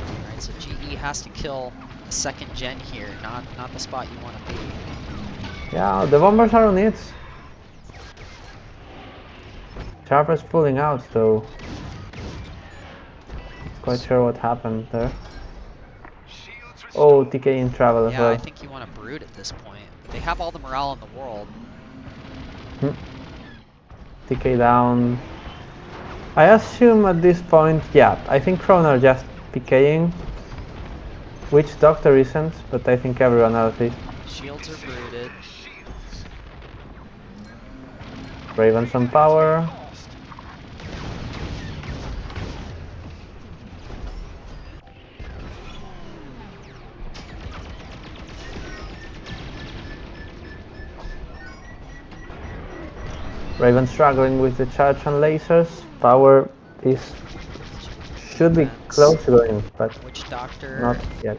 Alright, so GE has to kill a second gen here, not the spot you want to be. Yeah, the bombers are on it. Sharper's pulling out, though. Not quite sure what happened there. Oh, TK in travel as Yeah, I well. think you want to brood at this point, but they have all the morale in the world. TK down. I assume at this point, yeah, I think Crone are just PKing. Which Doctor isn't, but I think everyone else is. Shields are brooded. Raven some power. Raven struggling with the charge and lasers. Power is should be close to going, but Witch Doctor, not yet.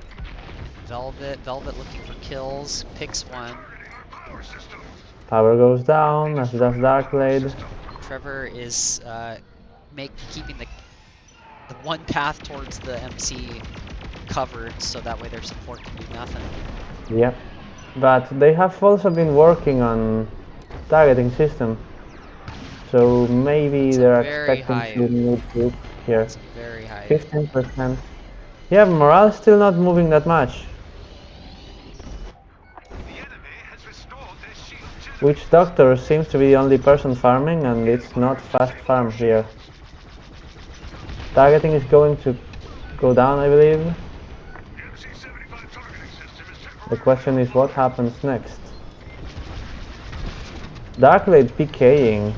Velvet looking for kills, picks one. Power goes down, as does Darkblade. Trevor is keeping the one path towards the MC covered, so that way their support can do nothing. Yep. But they have also been working on targeting system. So maybe It's a they're very expecting high, to move group here. it's a very high. 15%. Yeah, morale still not moving that much. Witch Doctor seems to be the only person farming, and it's not fast farm here. Targeting is going to go down, I believe. The question is what happens next. Darkblade PKing.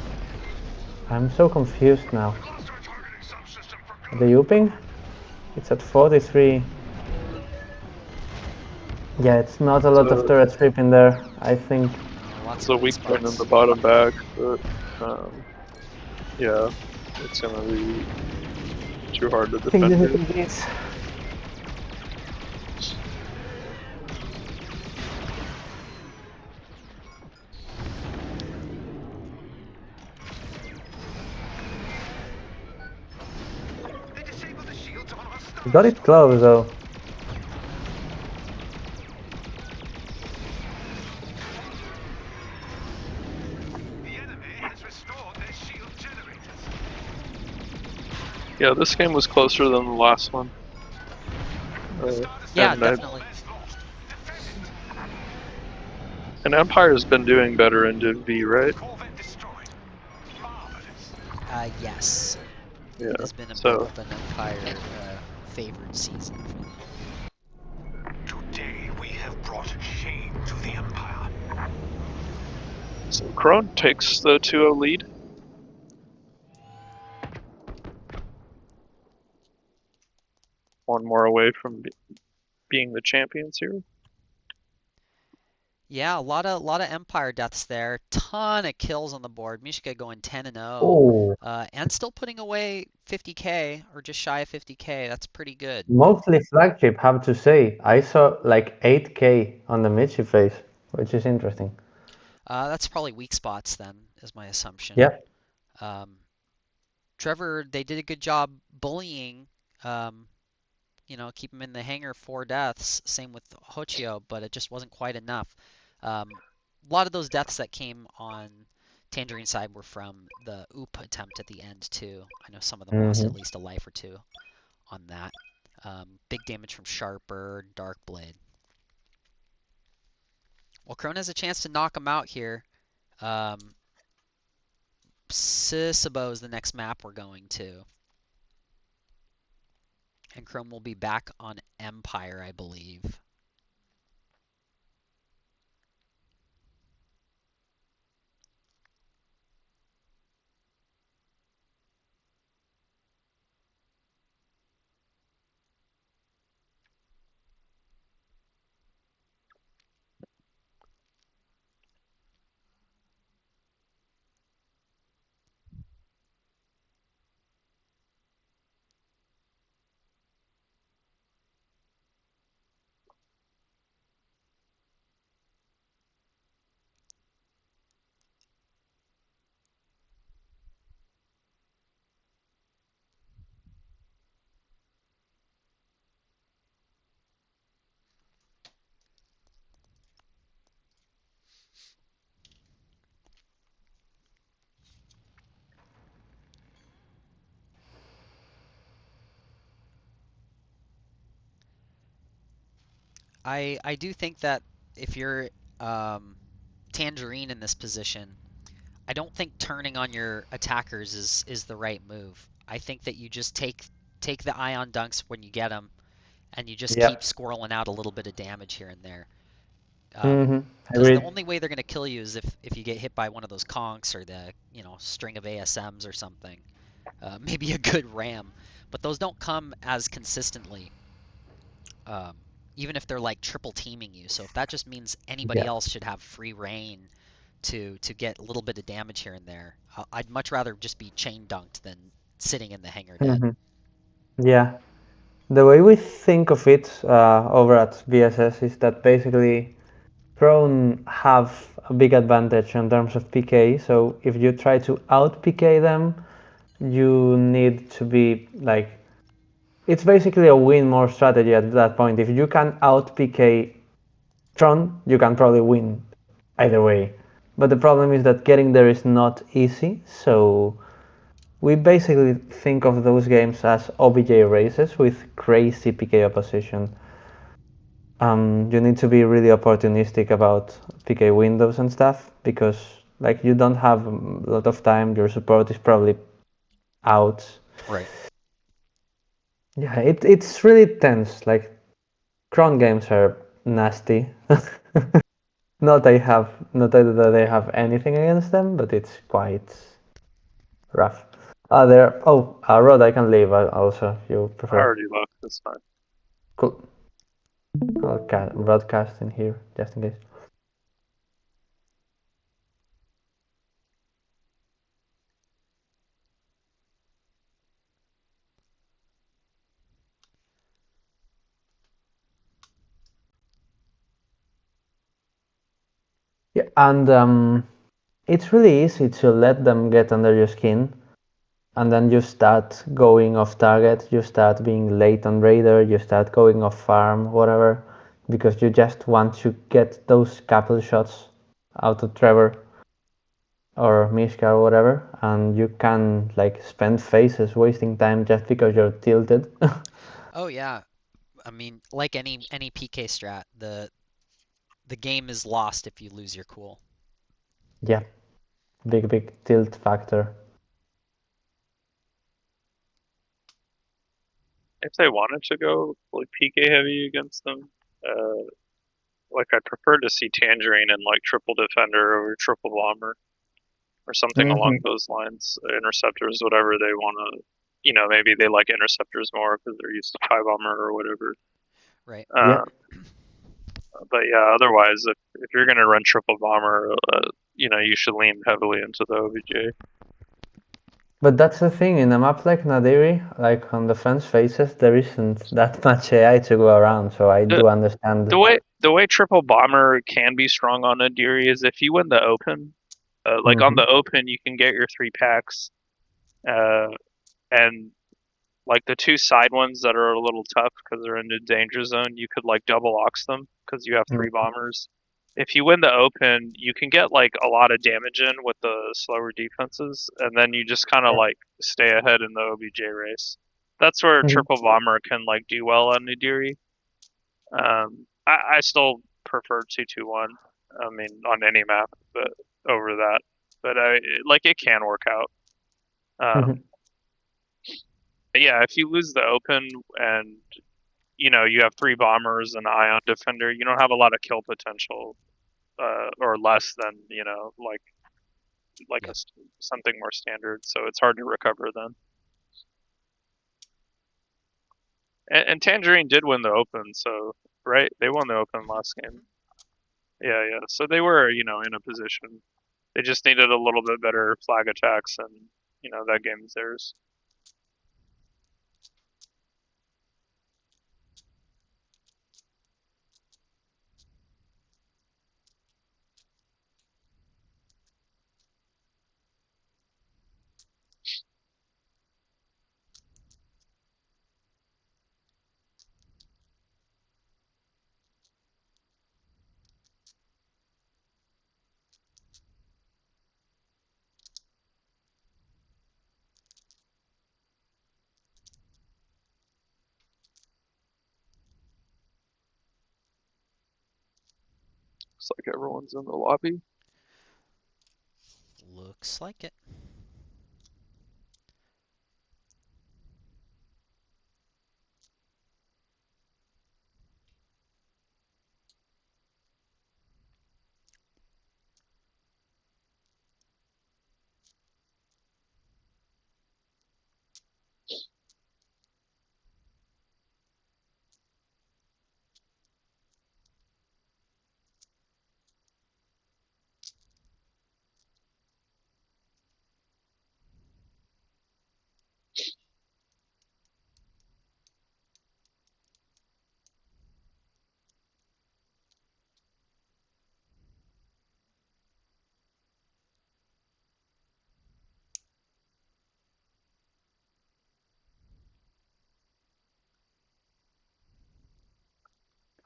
I'm so confused now. Are they ooping? It's at 43. Yeah, it's not a lot of turret strip in there, I think. Lots It's of a weak weak point in spots. the bottom back, but yeah, it's gonna be too hard to I think defend this here. is this. Got it close though. Yeah, this game was closer than the last one. Yeah, and definitely. and Empire's been doing better in Div V, right? Yes. Yeah. It has been a bit So of an Empire favored season. Today we have brought shame to the Empire. so Crone takes the 2-0 lead. One more away from being the champions here. Yeah, a lot of Empire deaths there. Ton of kills on the board. Mishka going 10 and 0, Oh, and still putting away 50k or just shy of 50k. That's pretty good. mostly flagship, have to say. I saw like 8K on the Michi face, which is interesting. That's probably weak spots then, is my assumption. Yeah. Um, Trevor, they did a good job bullying. Um, keep him in the hangar, 4 deaths. Same with Hochio, but it just wasn't quite enough. A lot of those deaths that came on Tangerine side were from the oop attempt at the end too. I know some of them lost Hmm. at least a life or two on that. Big damage from Sharper, Dark Blade. Well, Crone has a chance to knock him out here. Um, Sisabo is the next map we're going to. And Crone will be back on Empire, I believe. I do think that if you're um, Tangerine in this position, I don't think turning on your attackers is the right move. I think that you just take the ion dunks when you get them, and you just keep Yeah. squirreling out a little bit of damage here and there. Mm-hmm. Because the Agreed. only way they're going to kill you is if you get hit by one of those conks or the string of ASMs or something. Maybe a good ram, but those don't come as consistently. Um, Even if they're like triple teaming you. So if that just means anybody Yeah. else should have free reign to get a little bit of damage here and there, I'd much rather just be chain dunked than sitting in the hangar dead. Hmm. Yeah. The way we think of it over at VSS is that basically Crone have a big advantage in terms of PK. So if you try to out PK them, you need to be like, it's basically a win more strategy at that point. If you can out PK Tron, you can probably win either way. But the problem is that getting there is not easy. So we basically think of those games as OBJ races with crazy PK opposition. You need to be really opportunistic about PK windows and stuff because like you don't have a lot of time. Your support is probably out. Right. Yeah, it's really tense. Like cron games are nasty. Not that I have anything against them, but it's quite rough. There. Oh, Rod, I can leave also. If you I prefer. already left. That's fine. Cool. I'll broadcast in here just in case. Yeah, and it's really easy to let them get under your skin, and then you start going off target. You start being late on raider. You start going off farm, whatever, because you just want to get those couple shots out of Trevor or Mishka or whatever, and you can like spend phases wasting time just because you're tilted. Oh yeah. I mean, like any PK strat, the game is lost if you lose your cool. Yeah, big tilt factor. If they wanted to go like PK heavy against them, uh, like I'd prefer to see Tangerine and like triple defender over triple bomber or something Mm-hmm. along those lines. Interceptors, whatever they want to, maybe they like interceptors more because they're used to tie bomber or whatever. Right. Yeah. Uh, But yeah, otherwise, if you're gonna run triple bomber, you should lean heavily into the OBJ. But that's the thing, in a map like Nadiri, like on the fence faces, there isn't that much AI to go around, so I do understand. The way triple bomber can be strong on Nadiri is if you win the open, like on the open, you can get your 3 packs, and like the 2 side ones that are a little tough because they're in the danger zone, you could like double ox them because you have 3 bombers. If you win the open, you can get like a lot of damage in with the slower defenses, and then you just kind of like stay ahead in the OBJ race. That's where triple bomber can like do well on Nidiri. I still prefer 2-2-1. I mean, on any map, but over that. But like it can work out. But yeah, if you lose the open and you have 3 bombers and ion defender, you don't have a lot of kill potential, or less than like Yep. something more standard. So it's hard to recover then. And Tangerine did win the open, so right, they won the open last game. Yeah. So they were in a position. They just needed a little bit better flag attacks, and that game's theirs. Looks like everyone's in the lobby. Looks like it.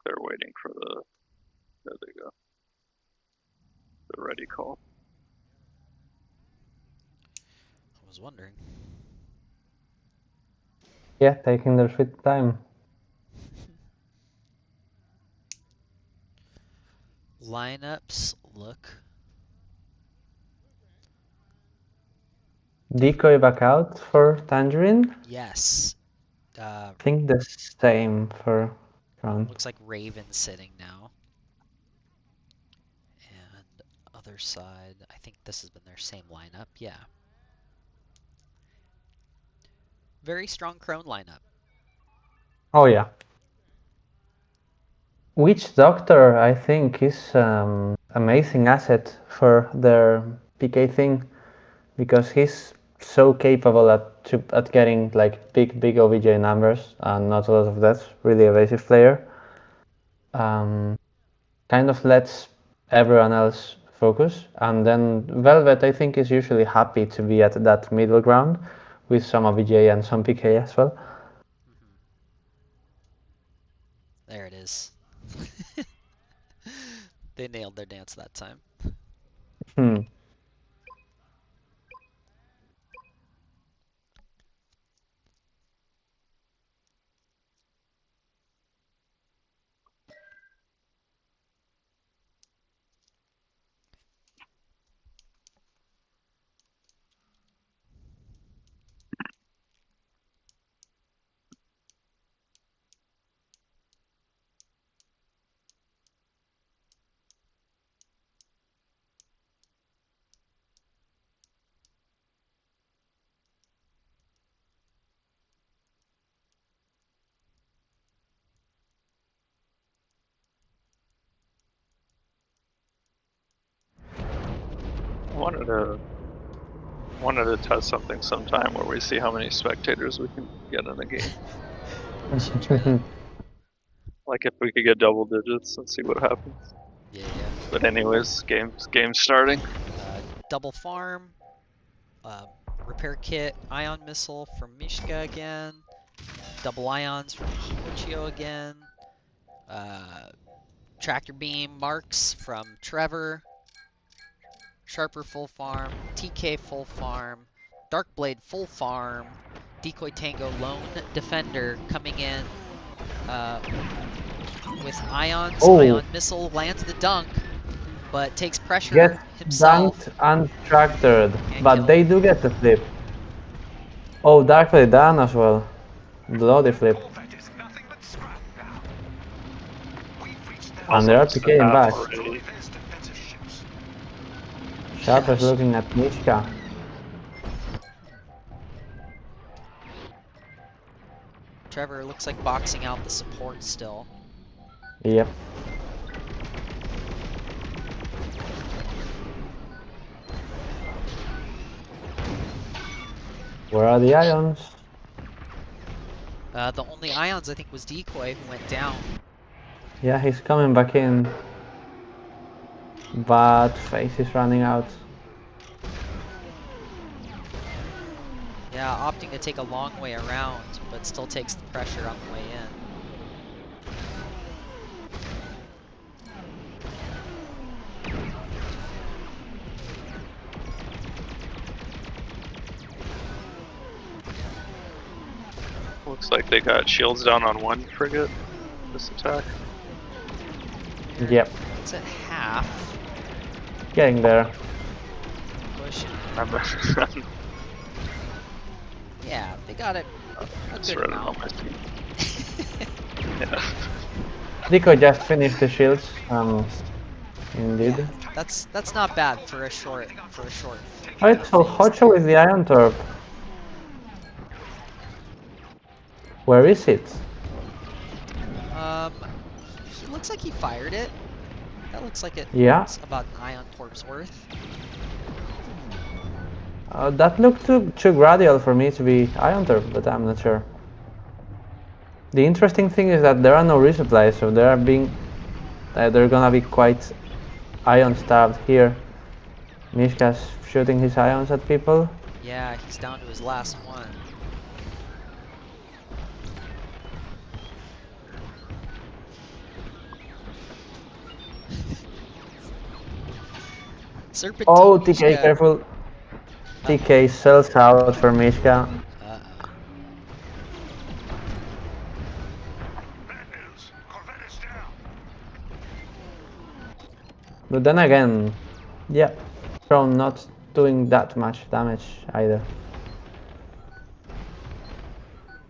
They're waiting for the. There they go. The ready call. I was wondering. Yeah, taking their sweet time. Lineups look. Decoy back out for Tangerine. Yes. I think the same for Crone. Looks like Raven's sitting now. And other side, I think this has been their same lineup. Yeah. Very strong Crone lineup. Oh yeah. Witch Doctor, I think, is amazing asset for their PK thing, because he's so capable at getting like big OBJ numbers and not a lot of deaths. Really evasive player. Kind of lets everyone else focus, and then Velvet, I think, is usually happy to be at that middle ground with some OBJ and some PK as well. There it is. They nailed their dance that time. wanted to test something sometime where we see how many spectators we can get in a game. Should try that. Like if we could get double digits and see what happens. Yeah. But anyways, game starting. Double farm. Repair kit. Ion missile from Mishka again. Double ions from Ochio again. Tractor beam marks from Trevor. Sharper full farm. TK full farm. Darkblade full farm. Decoy Tango lone defender coming in with ions. Oh. Ion missile lands the dunk, but takes pressure Gets himself. dunked and tractored, And but killed. they do get the flip. Oh, Darkly done as well. Bloody flip. Warfare is nothing but scrap now. We've reached the And they're Almost to PKing half back. already. There's defensive ships. Sharper's looking at Mishka. Trevor looks like boxing out the support still. Yep. Where are the ions? The only ions I think was Decoy who went down. Yeah, he's coming back in. But Face is running out. Yeah, opting to take a long way around, but still takes the pressure on the way in. Looks like they got shields down on one frigate this attack. Yep. It's at half. Getting there. Pushing. I'm Yeah, they got it a just good read it on amount. my screen. Yeah. Decoy just finished the shields. Indeed. Yeah, that's not bad for a short Alright, so phase Hocho there. with the Iron Torp. Where is it? He looks like he fired it. That looks like it's Yeah. about an ion torp's worth. That looked too gradual for me to be Iron Torp, but I'm not sure. The interesting thing is that there are no resupplies, so they're gonna be quite ion starved here. Mishka's shooting his ions at people. Yeah, he's down to his last one. Serpentine Oh, TK, Mishka. careful. TK sells out for Mishka. Uh-oh. Bad news. Corvette is down. But then again, yeah, Crone not doing that much damage either.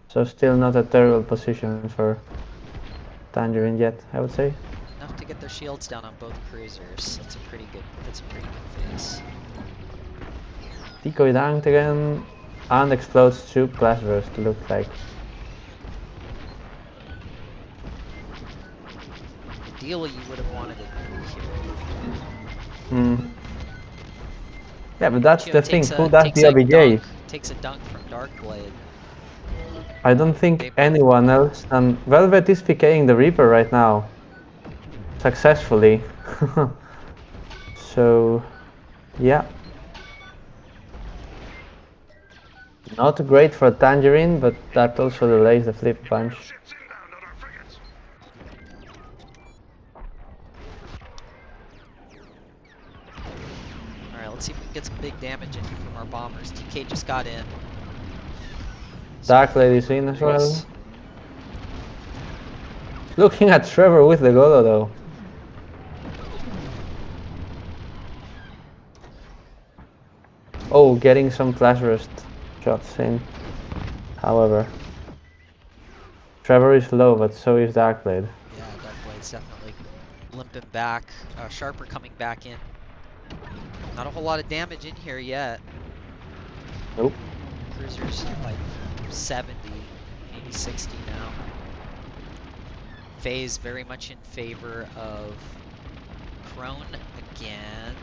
So still not a terrible position for Tangerine yet, I would say. Enough to get their shields down on both cruisers. That's a pretty good phase. Decoy dunked again and explodes 2 blast bursts, look like. Ideally, you would have wanted a nuke here. Hmm. Yeah, but that's Ochio the thing. Who does takes the OBJ? takes a dunk from Darkblade. I don't think They both- anyone else. And Velvet is PKing the Reaper right now. Successfully. So, yeah. Not great for Tangerine, but that also delays the flip a bunch. Ships inbound on our frigates. Alright, let's see if we can get some big damage in from our bombers. TK just got in. Dark Lady's in as well. Nice. Looking at Trevor with the Golo though. Oh, getting some flash burst shots in. However, Trevor is low, but so is Darkblade. Yeah, Darkblade's definitely limping back. Sharper coming back in. Not a whole lot of damage in here yet. Nope. Cruiser's like 70, maybe 60 now. Phase very much in favor of Crone again.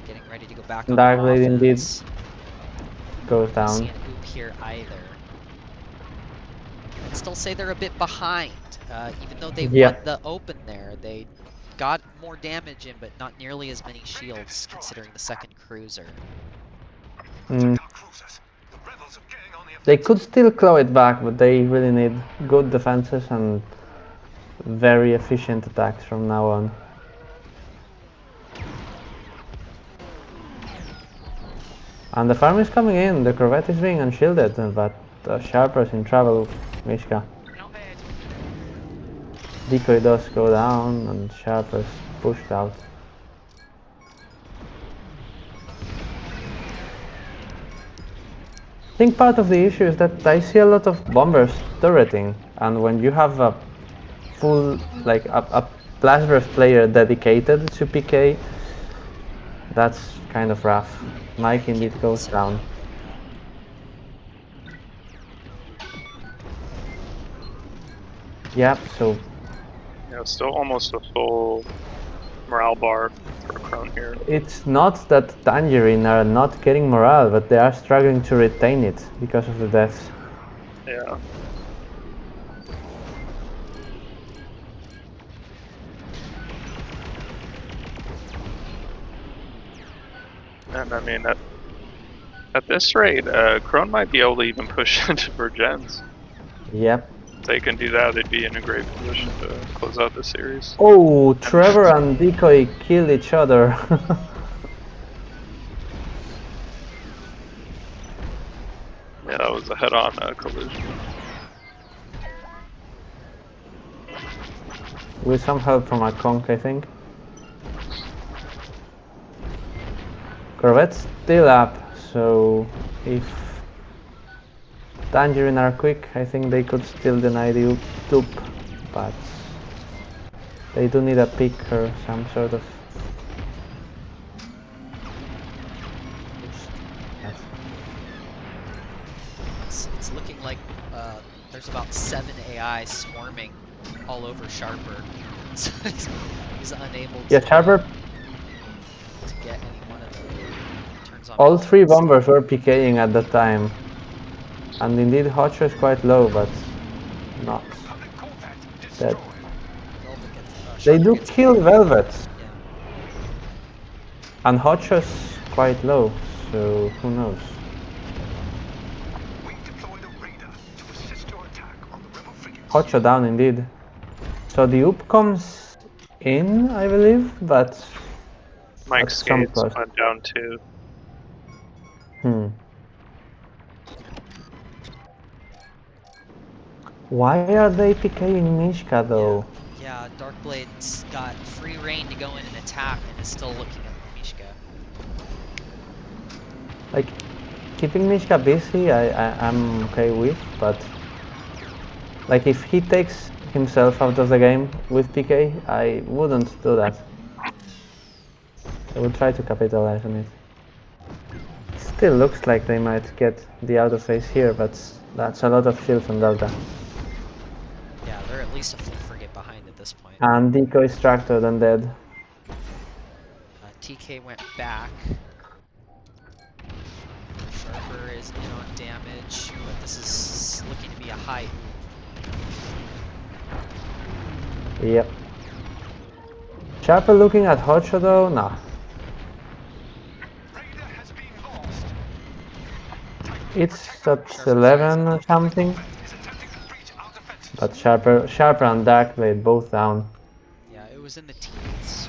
getting ready to go back on Dark Blade indeed offense. goes Don't see down. an oop here either. I'd still say they're a bit behind, even though they Yeah. won the open there. They got more damage in, but not nearly as many shields considering the second cruiser. Mm. Our cruisers. The rebels are getting on the They could still claw it back, but they really need good defenses and very efficient attacks from now on. And the farm is coming in, the corvette is being unshielded, but Sharper's in trouble, Mishka. Not bad. Decoy does go down and Sharper's pushed out. I think part of the issue is that I see a lot of bombers turreting, and when you have a full, like a Blastburst player dedicated to PK, that's kind of rough. Mike indeed goes down. Yep, so Yeah, still almost a full morale bar for Crone here. it's not that Tangerine are not getting morale, but they are struggling to retain it because of the deaths. Yeah. And I mean, at this rate, Crone might be able to even push into Virgins. Yep. If they can do that, they'd be in a great position to close out the series. Oh, Trevor and Decoy kill each other. Yeah, that was a head-on collision. With some help from a conch, I think. Corvette's still up, so if Tangerine are quick, I think they could still deny the loop, but they do need a pick or some sort of It's looking like there's about 7 AI swarming all over Sharper. So he's unable Yeah, to Sharper. get any one of them. Turns on All three Velvet bombers still. were PKing at that time. And indeed Hotshot is quite low, but not Public corvette dead. destroyed. Velvet gets, They Sharper do gets kill hit. Velvet. Yeah. And Hotshot's quite low, so who knows. We deployed a raider to assist your attack on the rebel frigates. Hotshot down indeed. So the oop comes in, I believe, but at Mike's some skates cost. went down too. Why are they PKing Mishka though? Yeah, Darkblade's got free reign to go in and attack and is still looking at Mishka. Like, keeping Mishka busy, I'm okay with, but like if he takes himself out of the game with PK, I wouldn't do that. I would try to capitalize on it. Still looks like they might get the auto phase here, but that's a lot of shields on Delta. Yeah, they're at least a full frigate behind at this point. And Decoy is tractored and dead. TK went back. Sharper is in on damage, but this is looking to be a high oop. Yep. Sharper looking at Hotshot though? Nah. Raider has been lost. It's at Sharper's 11 or something. Is attempting to breach our defenses. But Sharper and Darkblade both down. Yeah, it was in the teens,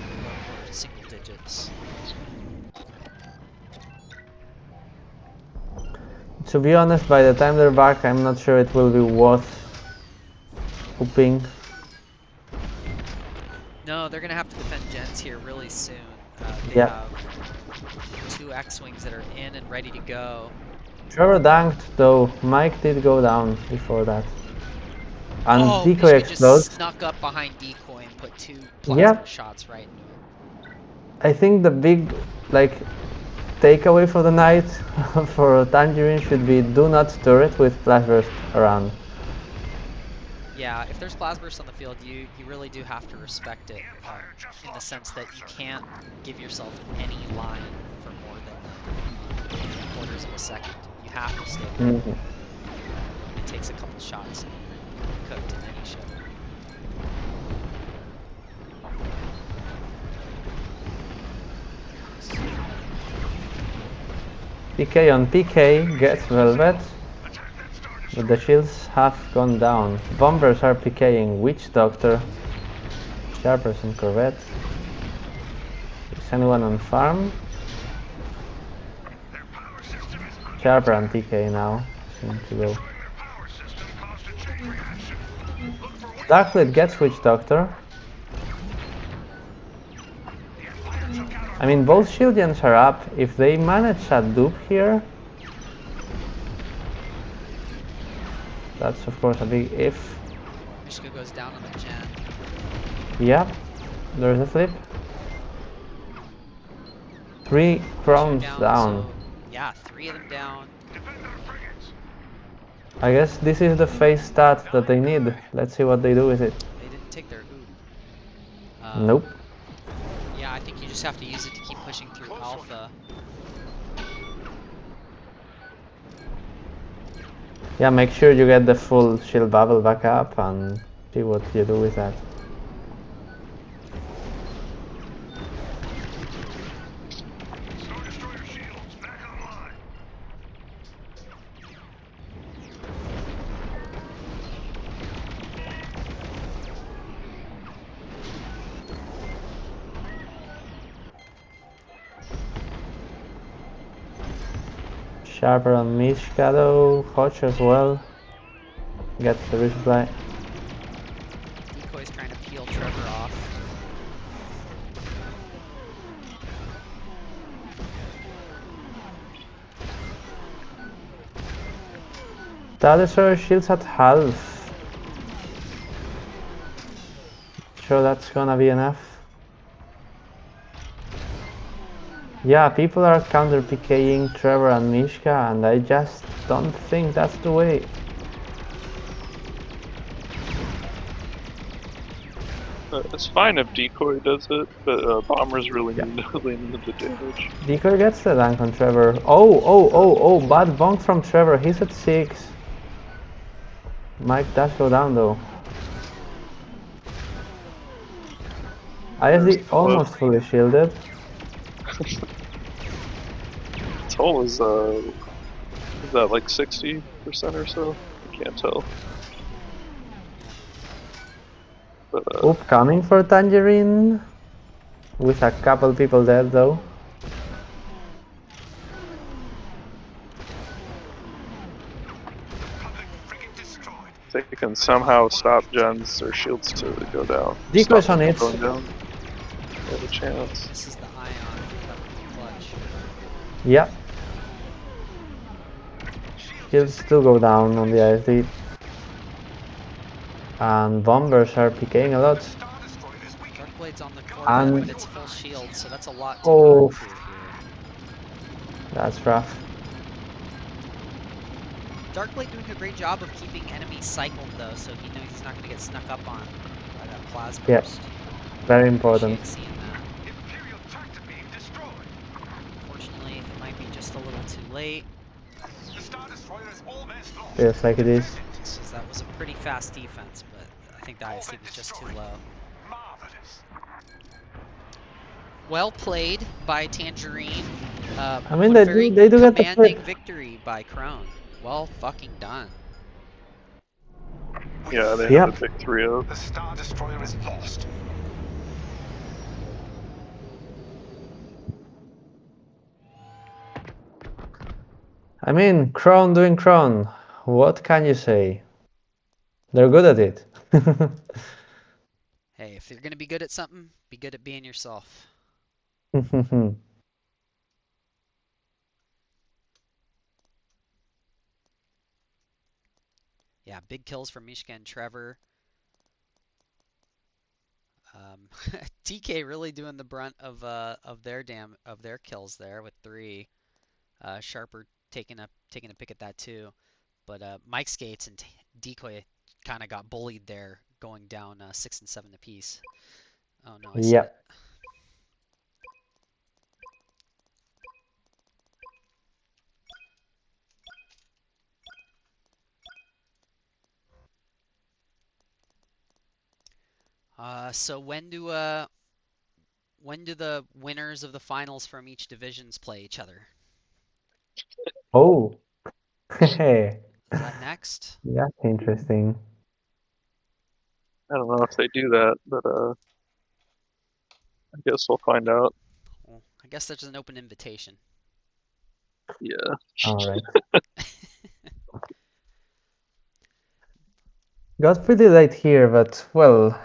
or single digits. To be honest, by the time they're back, I'm not sure it will be worth hooping. No, they're gonna have to defend gens here really soon. They Yep. have 2 X-Wings that are in and ready to go. Trevor danked though. Mike did go down before that. And Oh, Decoy Mishka explodes. just snuck up behind Decoy and put 2 plasma Yep. shots right into him. I think the big, like, takeaway for the night for Tangerine should be do not turret with Flashburst around. Yeah, if there's Plasburst on the field, you really do have to respect it in the sense that you can't give yourself any line for more than 3/4 of a second. You have to stay there. Mhm. It takes a couple shots and you're cooked in any ship. PK on PK gets Velvet, but the shields have gone down. Bombers are PKing Witch Doctor, Sharpers and Corvette. Is anyone on farm? Their power system is under Sharper and attack. PK now seem to go. Destroying their power system caused a chain reaction. Look for weak Darkblade points gets now. Witch Doctor. The Empire took out our I mean, both bombers. Shieldians are up. If they manage a dupe here, that's of course a big if. Mishka goes down on the gen. Yep, there's a flip. 3 2 Crones down, down. so yeah, 3 of them down. Defend our frigates. I guess this is the phase stat that they need. Let's see what they do with it. They didn't take their oop. Nope. Yeah, I think you just have to use it to keep pushing through Close one. alpha. Yeah, make sure you get the full shield bubble back up and see what you do with that. Star Destroyer shields back online. Sharper on Mishka though, Hodge as well. Gets the resupply. Decoy's trying to peel Trevor off. The other Destroyer shields at half. Sure that's gonna be enough. Yeah, people are counter PKing Trevor and Mishka, and I just don't think that's the way. It's fine if Decoy does it, but Bombers really Yeah. need to lean into the damage. Decoy gets the tank on Trevor. Oh, bad bonk from Trevor. He's at 6. Mike does go down though. There's ISD Toll. almost fully shielded. Toll is that like 60% or so? I can't tell. But Oop coming for Tangerine. With a couple people dead though. Public frigate destroyed. they can somehow stop gens or shields to go down. Stop Decoy's on them it. from going down. They have a chance. This is the ion. That would be clutch. Yep. Shields still go down on the ISD. And bombers are PKing a lot. Star Destroyer is weakening. Darkblade's on the Go Corvette, And but it's full shield, so that's a lot to oh, burn through here. that's rough. Darkblade doing a great job of keeping enemies cycled though, so he knows he's not going to get snuck up on by that plasma Yep. burst. Very important. Appreciate seeing that. Imperial tractor beam destroyed. Unfortunately, it might be just a little too late, The Star Destroyer is almost lost. Feels like it is. Defend it. since that was a pretty fast defense, but I think the ISD Corvette was just too destroyed. low. Marvelous. Well played by Tangerine. I mean, What a very they do get the commanding flip. victory by Crone. Well fucking done. Yeah, they Yep. had a big 3-0. The Star Destroyer is lost. I mean, Crone doing Crone. What can you say? They're good at it. Hey, if you're going to be good at something, be good at being yourself. Yeah, big kills from Mishka and Trevor. TK really doing the brunt of their kills there with 3. Sharper taking a pick at that too. But Mike Skates and Decoy kind of got bullied there, going down 6 and 7 apiece. Oh no, I see Yep. it. So when do the winners of the finals from each divisions play each other? Oh. Is that next? That's interesting. I don't know if they do that, but I guess we'll find out. Well, I guess there's an open invitation. Yeah. All right. Got pretty late here, but well,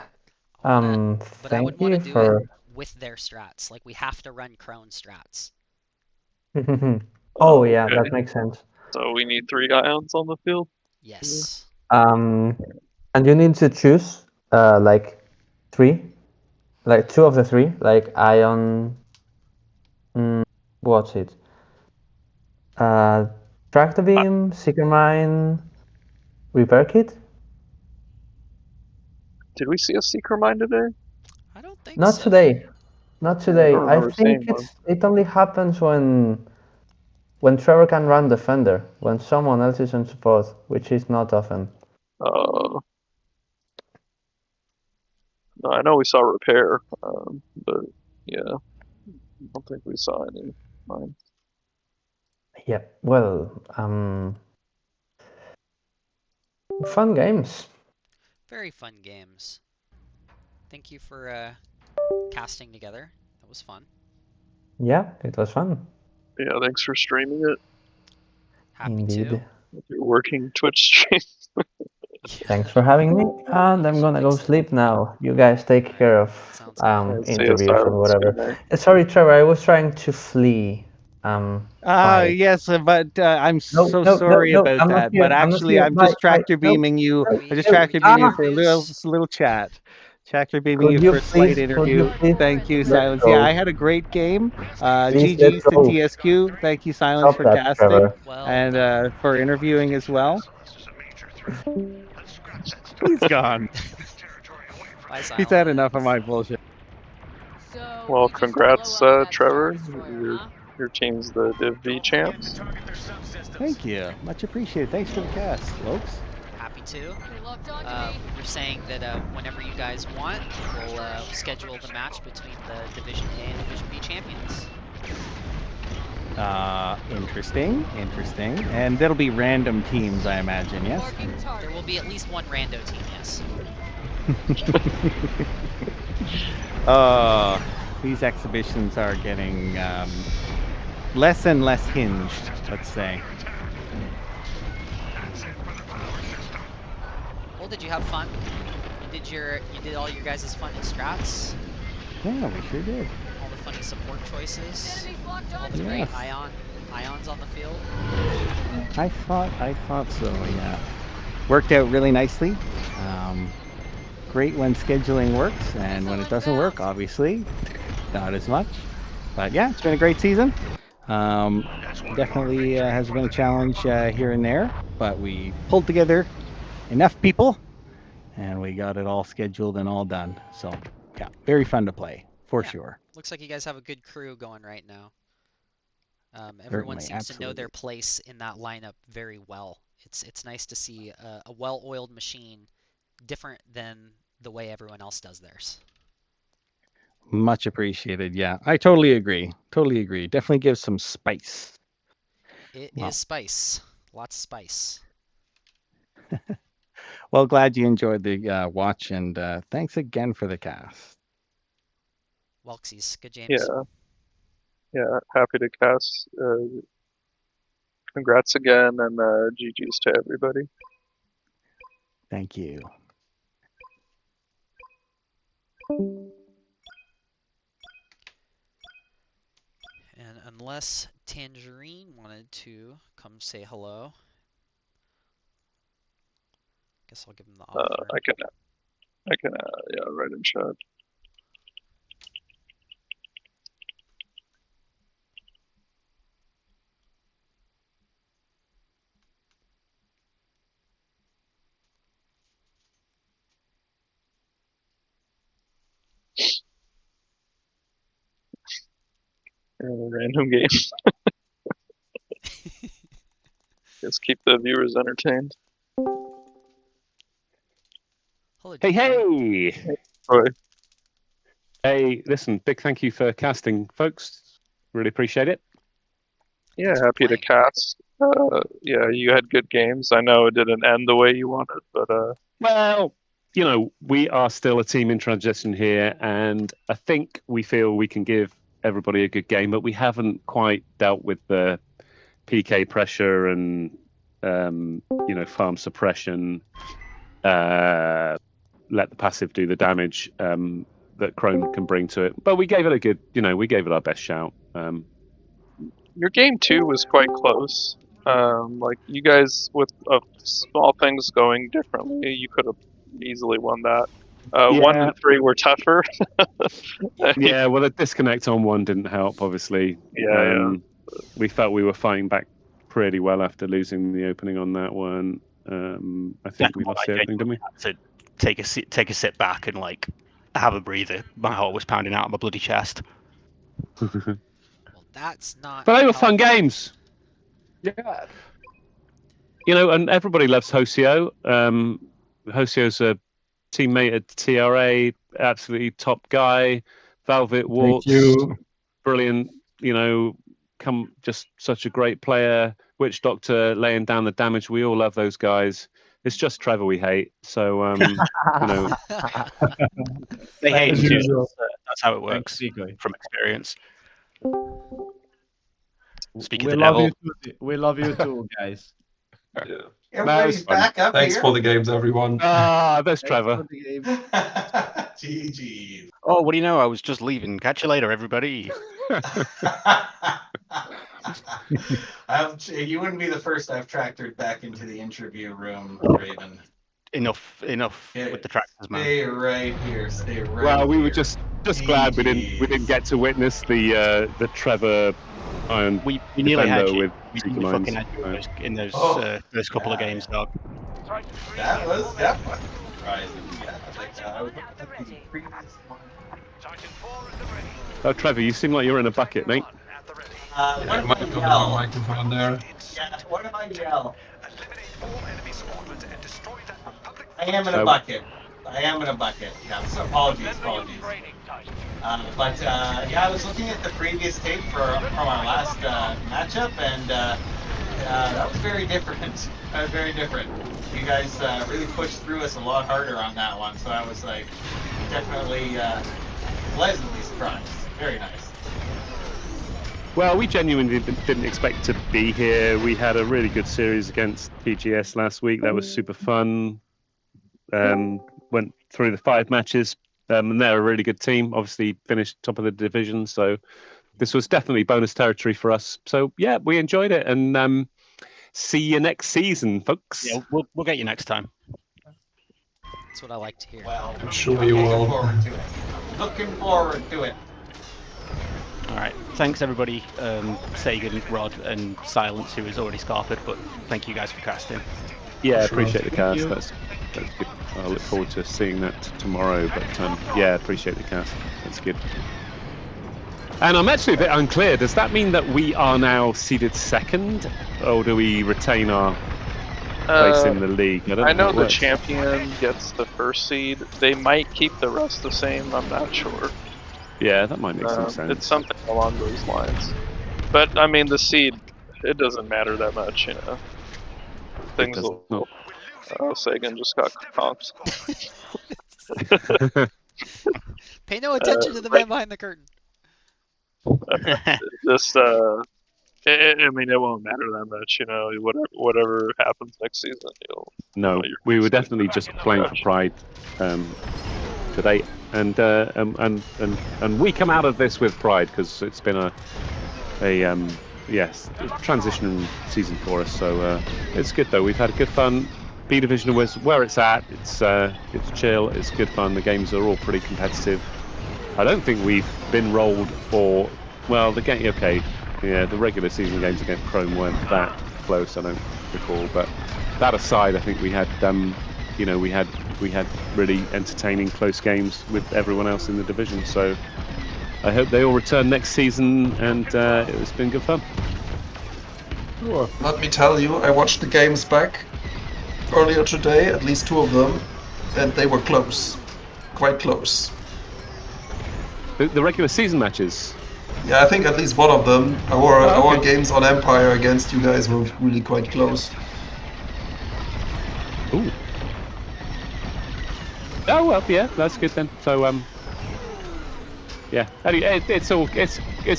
But I would thank want you to do it for. with their strats. Like we have to run Crone strats. Oh yeah, Okay. that makes sense. So we need 3 ions on the field. Yes. And you need to choose like 3, like 2 of the 3, like ion. What's it? Uh, Track the Uh, beam, seeker mine, repair kit. Did we see a Seeker Mine today? I don't think Not so. today. Not Yeah, I today. don't I remember think seeing one. it only happens when Trevor can run defender, when someone else is on support, which is not often. Uh, no, I know we saw repair, but yeah, I don't think we saw any mine. Yep. Well, fun games. Very fun games. Thank you for casting together. That was fun. Yeah, it was fun. Yeah, thanks for streaming it Happy to. Indeed. with your working Twitch stream. Thanks for having me, and I'm gonna go Fix it. sleep now. You guys take Alright, care of sounds good. See ya, interviews or Silence. Good whatever. night. Sorry, Trevor, I was trying to flee. Bye. Yes, but I'm No, so no, no, sorry no. about I'm not that. here. But I'm not actually, here. I'm Bye, just bye. tractor No, beaming you. no, I'm We just no. tractor we do beaming you Ah, for a interviews. little chat. Tractor beaming could you you for a slight please? Could you interview. please? Thank you, Let's Silence. Yeah, go. I had a great game. Please, let's GG's to go. TSQ. Thank you, Silence, Stop for that, casting Trevor. Well and done. for interviewing as well. This is a major threat. Let's scratch that stuff. He's gone. Take this territory away from Bye, He's had Silence. enough of my bullshit. So Well, you just blow congrats, up that Star Trevor. Destroyer, Your huh? your team's the Div B Don't forget to champs. target their subsystems. Thank you. Much appreciated. Thanks for the cast, folks. Happy to. They locked onto me. We're saying that whenever you guys want, we'll schedule the match between the Division A and Division B champions. Interesting. And that'll be random teams, I imagine, yes? Marking target. There will be at least one rando team, yes. These exhibitions are getting less and less hinged, let's say. That's it for the power system. Well, did you have fun? You did all your guys' fun and strats? Yeah, we sure did. All the funny support choices? Enemies locked All onto the me. great Yes. ions on the field? I thought so, yeah. Worked out really nicely. Great when scheduling works, and when it doesn't work, obviously, not as much. But yeah, it's been a great season. Definitely has been a challenge here and there, but we pulled together enough people and we got it all scheduled and all done. So yeah, very fun to play for Yeah. sure. Looks like you guys have a good crew going right now. Everyone Certainly, seems to know their absolutely. place in that lineup very well. It's nice to see a well-oiled machine different than the way everyone else does theirs. Much appreciated. Yeah, I totally agree. Totally agree. Definitely gives some spice. It Well, is spice. Lots of spice. well, glad you enjoyed the watch, and thanks again for the cast. Welksies. Good James. Yeah, yeah. Happy to cast. Congrats again, and GG's to everybody. Thank you. And unless Tangerine wanted to come say hello, guess I'll give him the offer. I can, yeah, write in chat. Random game. Just keep the viewers entertained. Hello, Hey, Tangerine. hey! Roy. Hey, listen, big thank you for casting, folks. Really appreciate it. Yeah, Thanks for happy to playing. cast. Yeah, you had good games. I know it didn't end the way you wanted, but Well, you know, we are still a team in transition here, and I think we feel we can give everybody a good game, but we haven't quite dealt with the PK pressure and, you know, farm suppression, let the passive do the damage that Crone can bring to it. But we gave it a good, you know, we gave it our best shout. your game 2 was quite close. Like you guys with small things going differently, you could have easily won that. 1 Yeah. and 3 were tougher. Yeah, well, the disconnect on 1 didn't help, obviously. Yeah. We felt we were fighting back pretty well after losing the opening on that one. I think we lost the opening, didn't we? To take a sit back and like have a breather. My heart was pounding out of my bloody chest. Well, that's not. But they were how- fun games. Yeah. You know, and everybody loves Hosio. Hosio's a teammate at TRA, absolutely top guy. Velvet Warts, brilliant. You know, just such a great player. Witch Doctor laying down the damage. We all love those guys. It's just Trevor we hate. So, you know, They hate As him too. usual. That's how it works Thanks, from experience. Speak of we the love devil. you too. We love you too, guys. Yeah. Everybody's back up Thanks here. for the games, everyone. there's Trevor. GG. Oh, what do you know? I was just leaving. Catch you later, everybody. You wouldn't be the first I've tractored back into the interview room, Raven. Enough with the tractors, man. Stay right here. Stay right here. Well, we were just glad we didn't get to witness the Trevor Iron We nearly had Defender you. with We Seeker nearly Mines. fucking had you in those first couple of games, dog. That was surprising. Yeah, like, I was looking at the previous one. Oh, Trevor, you seem like you're in a bucket, mate. What I am might I go down yell? microphone there. Yeah, what am I yell? I am in a bucket. I am in a bucket. Yeah, so apologies. But yeah, I was looking at the previous tape from our last matchup, and that was very different. That was very different. You guys really pushed through us a lot harder on that one, so I was like definitely pleasantly surprised. Very nice. Well, we genuinely didn't expect to be here. We had a really good series against PGS last week. That was super fun. Went through the 5 matches, and they're a really good team. Obviously, finished top of the division, so this was definitely bonus territory for us. So yeah, we enjoyed it, and see you next season, folks. Yeah, we'll get you next time. That's what I like to hear. Well, I'm sure you will. Looking forward to it. All right. Thanks, everybody. Sagan, Rod, and Silence, who is already scarpered, but thank you guys for casting. Yeah, Sure. appreciate the cast. That's good. I look forward to seeing that tomorrow. But yeah, appreciate the cast. That's good. And I'm actually a bit unclear. Does that mean that we are now seeded second, or do we retain our place in the league? I don't I know how it the works. champion gets the first seed. They might keep the rest the same. I'm not sure. Yeah, that might make some sense. It's something along those lines. But I mean, the seed, it doesn't matter that much, you know. Things does will. not. Sagan just got conked. Pay no attention to the man behind the curtain. Just, I mean, it won't matter that much, you know. Whatever happens next season, No, we were definitely just playing for pride today, and we come out of this with pride because it's been a transition season for us. So it's good though. We've had good fun. B Division was where it's at. It's chill. It's good fun. The games are all pretty competitive. I don't think we've been rolled for the game. Okay, yeah, the regular season games against Crone weren't that close. I don't recall, but that aside, I think we had we had really entertaining close games with everyone else in the division. So I hope they all return next season, and it's been good fun. Sure. Let me tell you, I watched the games back earlier today, at least 2 of them, and they were close. Quite close. The regular season matches. Yeah, I think at least one of them. Our games on Empire against you guys were really quite close. Ooh. Oh well, yeah, that's good then. So yeah, it's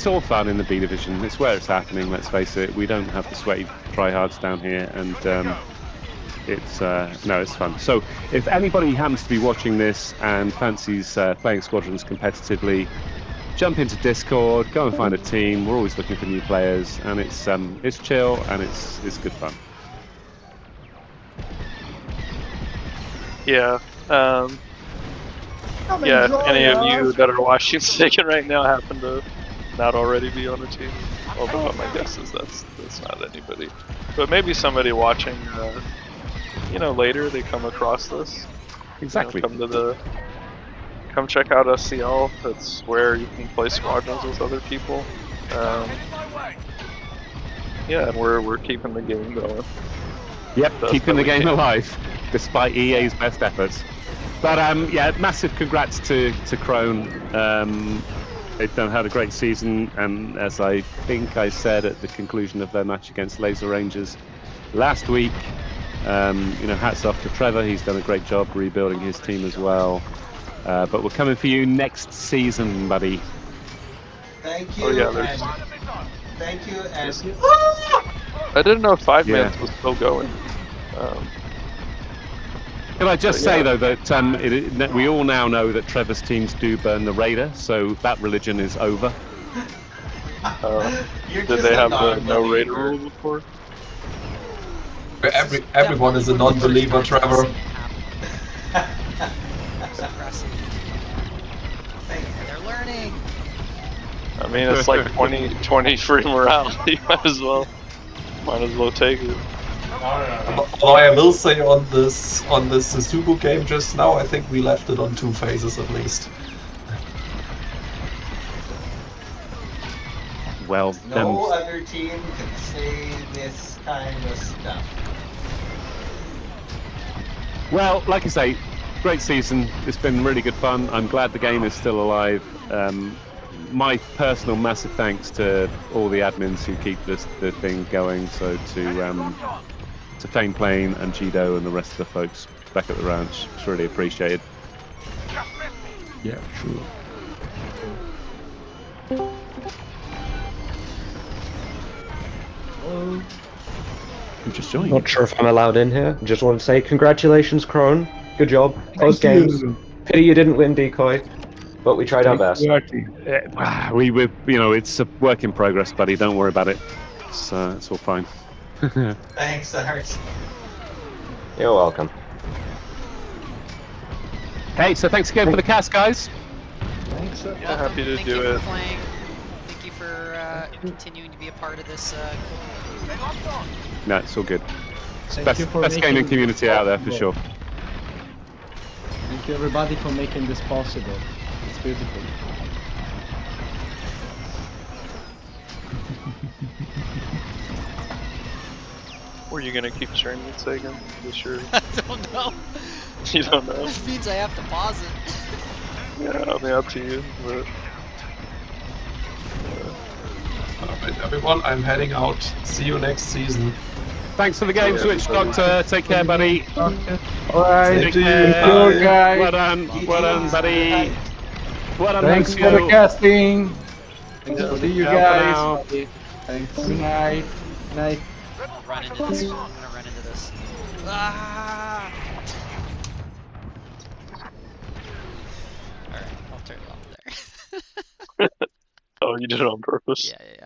all fun in the B division. It's where it's happening. Let's face it. We don't have the sweaty tryhards down here, and it's fun. So if anybody happens to be watching this and fancies playing Squadrons competitively, jump into Discord, go and find a team. We're always looking for new players, and it's chill and it's good fun. Yeah. Yeah, if any of you that are watching Sega right now happen to not already be on a team, although my guess is that's not anybody. But maybe somebody watching, later they come across this. Exactly. Come check out SCL. That's where you can play Squadrons with other people. Yeah, and we're keeping the game going. Yep, keeping the game alive, despite EA's best efforts. But yeah, massive congrats to Crone. They've had a great season, and as I think I said at the conclusion of their match against Laser Rangers last week, hats off to Trevor. He's done a great job rebuilding his team as well. But we're coming for you next season, buddy. Thank you. Oh yeah, thank you. And I didn't know 5-man was still going. Can I just say though that we all now know that Trevor's teams do burn the Raider, so that religion is over. Did they have the no Raider rule before? Everyone is a non-believer, Trevor. They're learning. I mean, it's like 20 free morale. You might as well take it. Although I will say on this Suzuku game just now, I think we left it on 2 phases at least. Well, no other team can say this kind of stuff. Well, like I say, great season. It's been really good fun. I'm glad the game is still alive. My personal massive thanks to all the admins who keep the thing going. So to Fane Plane and Jido and the rest of the folks back at the ranch, it's really appreciated. Yeah, true. Hello. You just joined. Not sure if I'm allowed in here. Just want to say congratulations, Crone. Good job. Close games. Pity you didn't win, Decoy, but we tried our best. We it's a work in progress, buddy. Don't worry about it. It's all fine. Thanks, Art. You're welcome. Hey, so thanks again for the cast, guys. Thanks. Yeah, happy to Thank do you it. for playing. Thank you for continuing to be a part of this. No, it's all good. It's Thank you for best gaming making community out there for sure. Thank you everybody for making this possible. It's beautiful. Were you gonna keep streaming it, Sagan? This year? I don't know. You don't know? This means I have to pause it. Yeah, I mean, up to you. But Alright, everyone, I'm heading out. See you next season. Thanks for the game, Switch Doctor. Take care, buddy. Alright, Take care. guys. Well done, buddy. Well done, Thanks Lucio. for the casting. Thanks Yeah, for see you ciao for guys. now. Thanks. Good night. Night. I'm gonna run into this. I'm gonna run into this. Ah! Alright, I'll turn it off there. oh, you did it on purpose? Yeah.